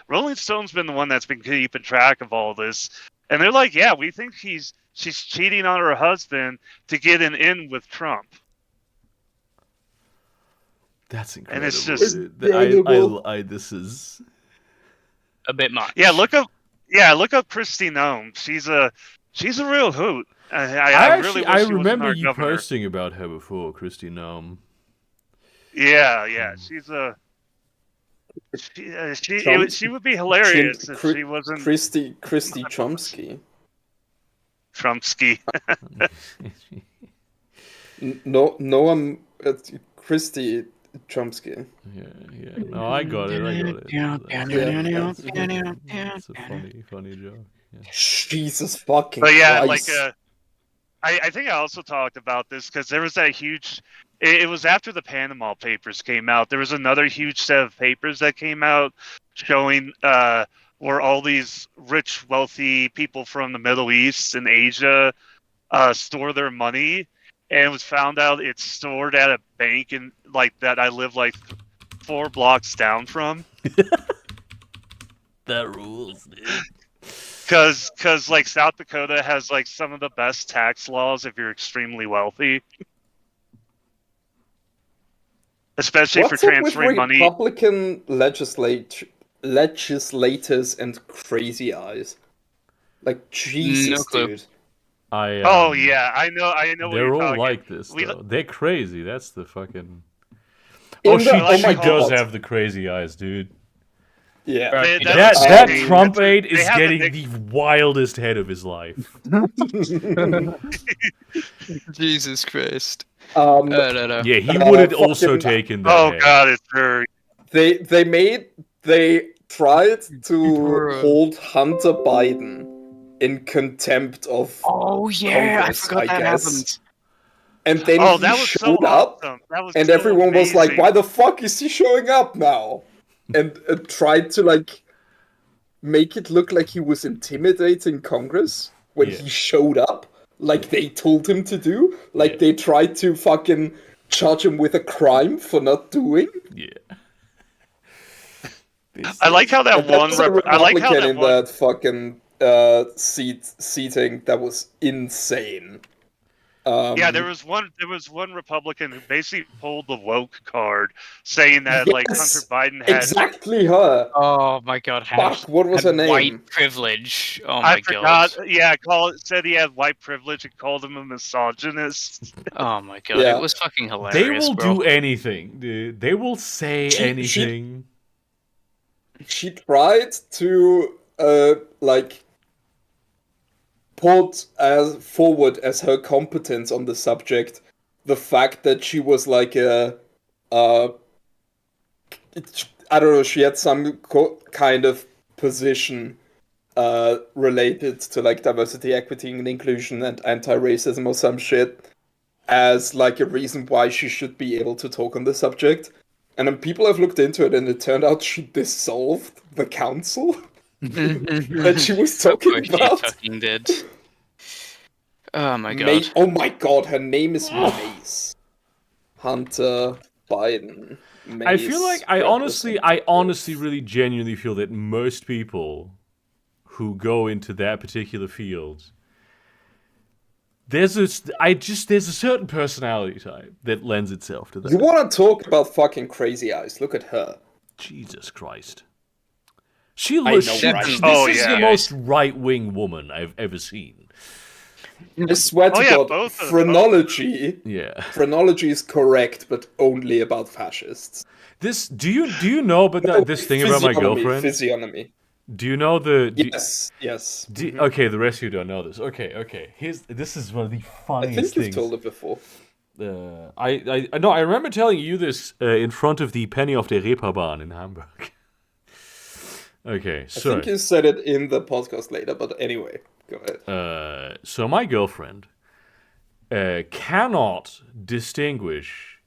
Rolling Stone's been the one that's been keeping track of all this, and they're like, yeah, we think she's cheating on her husband to get an in with Trump. That's incredible. And it's just- This is A bit much. Yeah, look up Kristi Noem. She's a real hoot. I really wish I she wasn't remember our you governor. posting about her before, Kristi Noem. Yeah, she's a. She would be hilarious if she wasn't Christy Chomsky. Trumpsky. Noam Christy Chomsky. Yeah. No, I got it. It's a funny joke. Yeah. Jesus fucking But yeah, Christ. I think I also talked about this because there was that huge. It was after the Panama Papers came out. There was another huge set of papers that came out showing where all these rich, wealthy people from the Middle East and Asia store their money, and it was found out it's stored at a bank in like that I live like 4 blocks down from. That rules, dude. Because like South Dakota has like some of the best tax laws if you're extremely wealthy, especially What's for up with transferring money. Republican legislators and crazy eyes? Like Jesus, No clue. dude. Oh yeah, I know. What They're you're all talking. like this, We- though. They're crazy. That's the fucking. In Oh, the- she oh my does God. have the crazy eyes, dude. Yeah. Right. That's That the- Trump that's- aide they is have the getting nick- the wildest head of his life. Jesus Christ. Um, No. Yeah, he would have fucking- also taken that. Oh head. god, it's very. they tried to Bruh. hold Hunter Biden in contempt of, Oh yeah, Congress, I forgot I that guess. happened. and then Oh, he that was so showed up, awesome. That was and so everyone was like, amazing. "Why the fuck is he showing up now?" And tried to like make it look like he was intimidating Congress when Yeah. he showed up, like they told him to do. Like Yeah. they tried to fucking charge him with a crime for not doing. Yeah. I like how that And there one. was a I like how Republican that in one. that fucking seating that was insane. Yeah, there was one Republican who basically pulled the woke card, saying that like Hunter Yes, Biden had. exactly her. Oh my god, Fuck, what was her had white name? privilege. Oh I my forgot. god. Yeah, said he had white privilege and called him a misogynist. Oh my god, Yeah. it was fucking hilarious. They will bro. do anything, dude. They will say anything. She tried to like put as forward as her competence on the subject the fact that she was like a I don't know, she had some kind of position related to like diversity, equity, and inclusion and anti-racism or some shit as like a reason why she should be able to talk on the subject. And then people have looked into it, and it turned out she dissolved the council that she was Of talking course she about. fucking did. Oh my god. Oh my god, her name is Mace. Hunter Biden. Mace I feel like I honestly really genuinely feel that most people who go into that particular field, there's a certain personality type that lends itself to that. You want to talk about fucking crazy eyes? Look at her. Jesus Christ. She know, looks. right? This Oh, is yeah. the most right-wing woman I've ever seen. I swear to God, both of them. phrenology. Yeah. Phrenology is correct, but only about fascists. This. Do you know about this thing about my girlfriend? Physiognomy. Do you know the? Yes. Okay, the rest of you don't know this. Okay. This is one of the I funniest think you've things. told it before. I know. I remember telling you this in front of the Penny auf der Reeperbahn in Hamburg. Okay, I so think you said it in the podcast later, but anyway, go ahead. so my girlfriend cannot distinguish.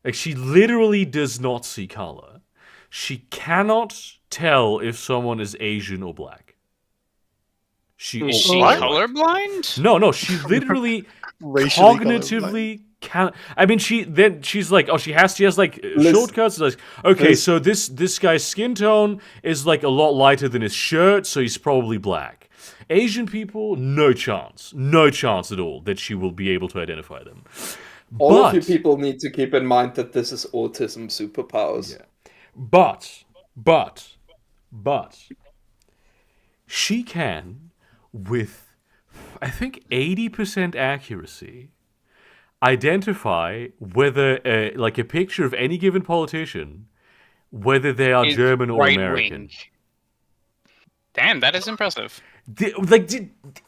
Like, she literally does not see color. She cannot tell if someone is Asian or black. Is she What? colorblind? No. She literally Racially cognitively can. I mean, she's like, she has like Listen. shortcuts. Like, okay, Listen. so this guy's skin tone is like a lot lighter than his shirt, so he's probably black. Asian people, no chance at all that she will be able to identify them. All of you But- people need to keep in mind that this is autism superpowers. Yeah. But she can, with I think 80% accuracy, identify whether like a picture of any given politician, whether they are Is German or right American. wing. Damn, that is impressive.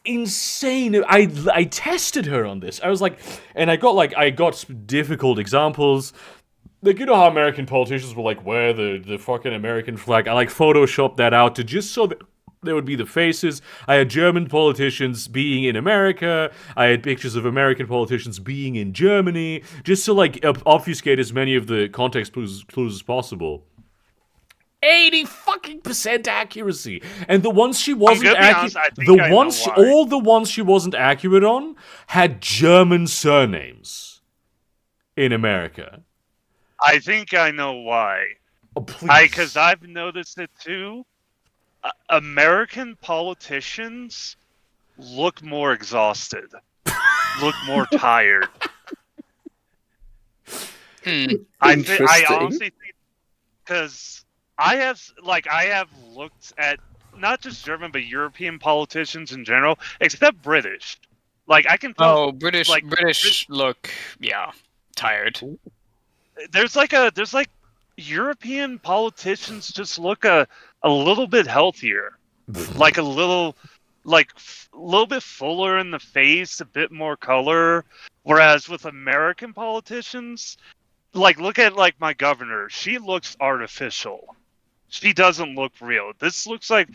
Insane. I tested her on this. I was like, and I got difficult examples. Like, you know how American politicians will like wear the fucking American flag. I like photoshopped that out to just so that there would be the faces. I had German politicians being in America. I had pictures of American politicians being in Germany, just to like obfuscate as many of the context clues as possible. 80% accuracy, and the ones she wasn't accurate, all the ones she wasn't accurate on had German surnames in America. I think I know why. Oh, please. Because I've noticed it too. American politicians look more exhausted, look more tired. I honestly think because I have looked at not just German but European politicians in general, except British. Like I can tell. Oh, British look, tired. There's like European politicians just look a little bit healthier, like a little bit fuller in the face, a bit more color. Whereas with American politicians, like look at like my governor, she looks artificial. She doesn't look real. This looks like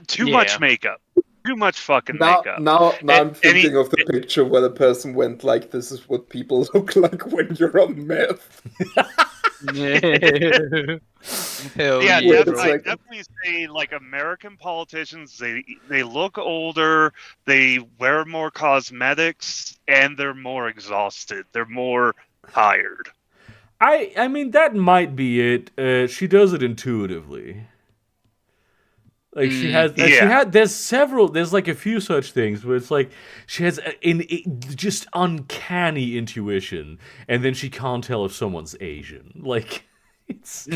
too much makeup. Too much fucking makeup. Now I'm thinking of the picture where the person went like, "This is what people look like when you're on meth." Hell Yeah, yeah, Wait a bro. I second. definitely say like American politicians. They look older. They wear more cosmetics, and they're more exhausted. They're more tired. I mean, that might be it. She does it intuitively. Like she Mm, has, there's like a few such things where it's like she has just uncanny intuition, and then she can't tell if someone's Asian. Like it's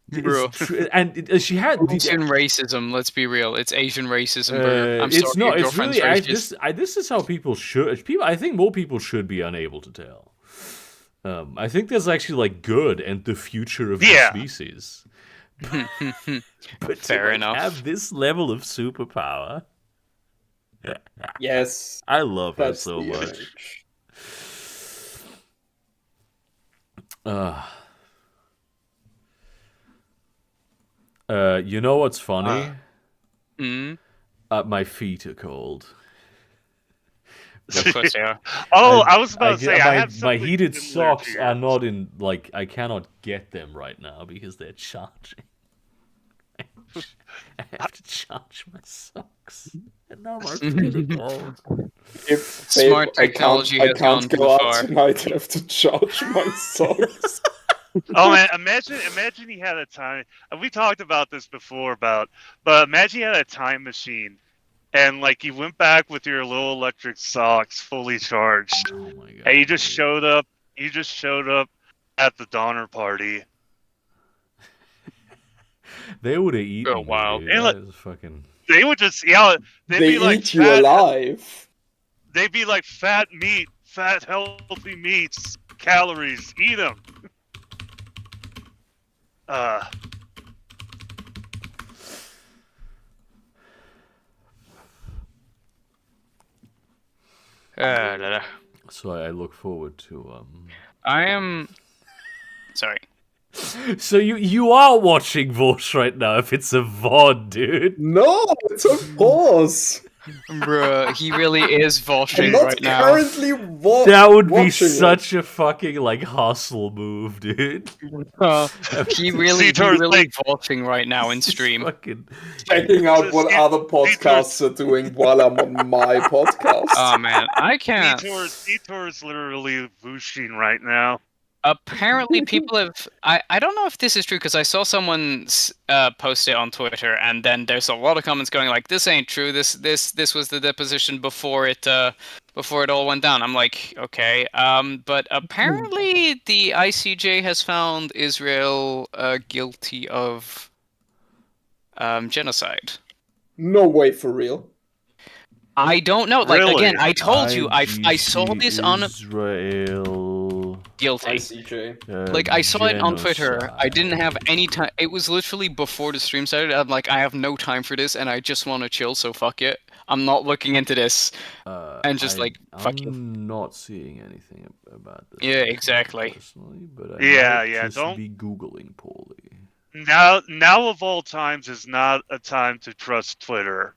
Bro. she had Asian racism. Let's be real. It's Asian racism, brother. I'm it's sorry. not. Your It's girlfriend's really racist. this is how people should. I think more people should be unable to tell. I think there's actually like good and the future of Yeah. the species. But Fair to like, enough. have this level of superpower, Yes, I love her that's so the much. image. You know what's funny? Mm, My feet are cold. of course they are. Oh, I was about to say, I my have my something heated similar to socks are yours. not in like I cannot get them right now because they're charging. I have to charge my socks, and now my feet are cold. If Smart babe, technology I has gone can't too go out far. tonight. I have to charge my socks. Oh man, imagine he had a time. We talked about this before but imagine you had a time machine, and like you went back with your little electric socks fully charged, Oh my god! and you just dude. showed up. You just showed up at the Donner Party. They would have eaten Oh, wow. me, dude. And look- That is fucking. They would just they'd They be like eat you fat. alive. They'd be like fat meat, fat healthy meats, calories. Eat them. La, la. So I look forward to I am. Sorry. So you are watching Vosh right now if it's a VOD, dude. No, it's a pause. Bruh, he really is I'm vulturing not right now. currently That would be watching such a fucking like hustle move, dude. He really Seator's like- vulturing right now in stream. Fucking... checking out what Yeah, other podcasts are doing while I'm on my podcast. Oh man, I can't. Detour's literally whooshing right now. Apparently, people have. I don't know if this is true because I saw someone post it on Twitter, and then there's a lot of comments going like, "This ain't true. This was the deposition before it all went down." I'm like, okay, but apparently the ICJ has found Israel guilty of genocide. No way, for real. I don't know. Like Really? again, I told you, I saw IGC this on Israel. guilty. ICJ. Like I saw it on Twitter. I genocide. didn't have any time. It was literally before the stream started. I'm like, I have no time for this, and I just want to chill. So fuck it. I'm not looking into this. And just like fucking. I'm not seeing anything about this. Yeah, exactly. Personally, but I Yeah, might yeah, just don't- be googling poorly. Now of all times is not a time to trust Twitter.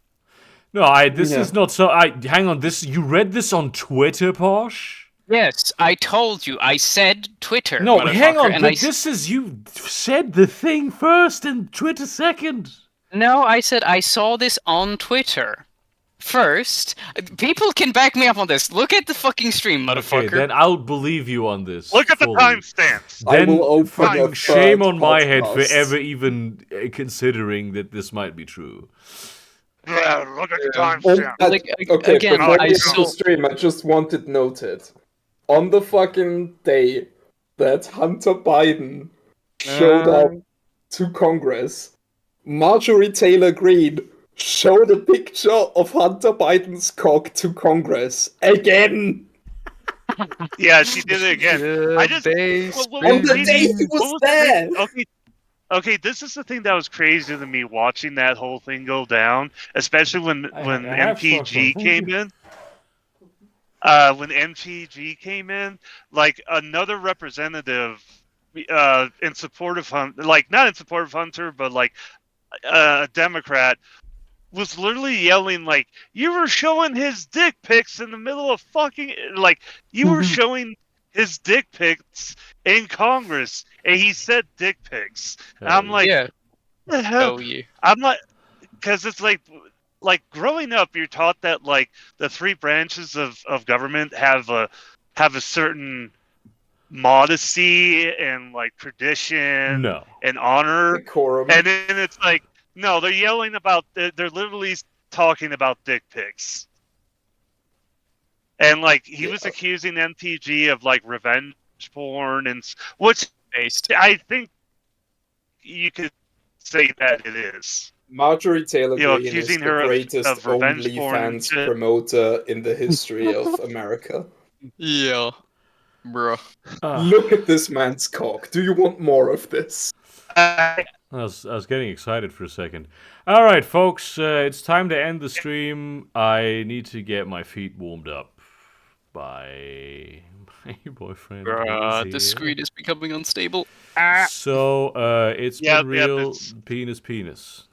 No, this Yeah. is not so. Hang on. This you read this on Twitter, Posh? Yes, I told you. I said Twitter. No, hang motherfucker, on. and But this is you said the thing first and Twitter second. No, I said I saw this on Twitter. First, people can back me up on this. Look at the fucking stream, motherfucker. Okay, then I'll believe you on this. Look at the fully. timestamps. I Then will open fucking a shame third on my head for podcast. ever even considering that this might be true. Yeah, look at the Oh, timestamps. Like, okay, again, before I we end saw- the stream, I just want it noted. On the fucking day that Hunter Biden showed up to Congress, Marjorie Taylor Greene showed a picture of Hunter Biden's cock to Congress again Yeah, she did it again. I just on the day he was there. Okay, this is the thing that was crazy to me watching that whole thing go down, especially when I have MTG something. came in. When MTG came in, like another representative in support of Hunter, like not in support of Hunter, but like a Democrat, was literally yelling like, "You were showing his dick pics in the middle of fucking like you were showing his dick pics in Congress," and he said dick pics. And I'm like, yeah. what the hell? Oh, yeah. I'm like, because it's like growing up, you're taught that like the three branches of government have a certain modesty and like tradition No. and honor, Decorum. and then it's like No, they're yelling about. They're literally talking about dick pics. And like he was accusing MTG of like revenge porn, and which Based. I think you could say that it is. Marjorie Taylor Greene is accusing the her greatest of revenge porn and OnlyFans shit. promoter in the history of America. Yeah. Bruh. Look at this man's cock. Do you want more of this? I was getting excited for a second. All right, folks, it's time to end the stream. I need to get my feet warmed up by my boyfriend. Bruh, is the here. screen is becoming unstable. So, it's Yep, been yep, real it's- penis.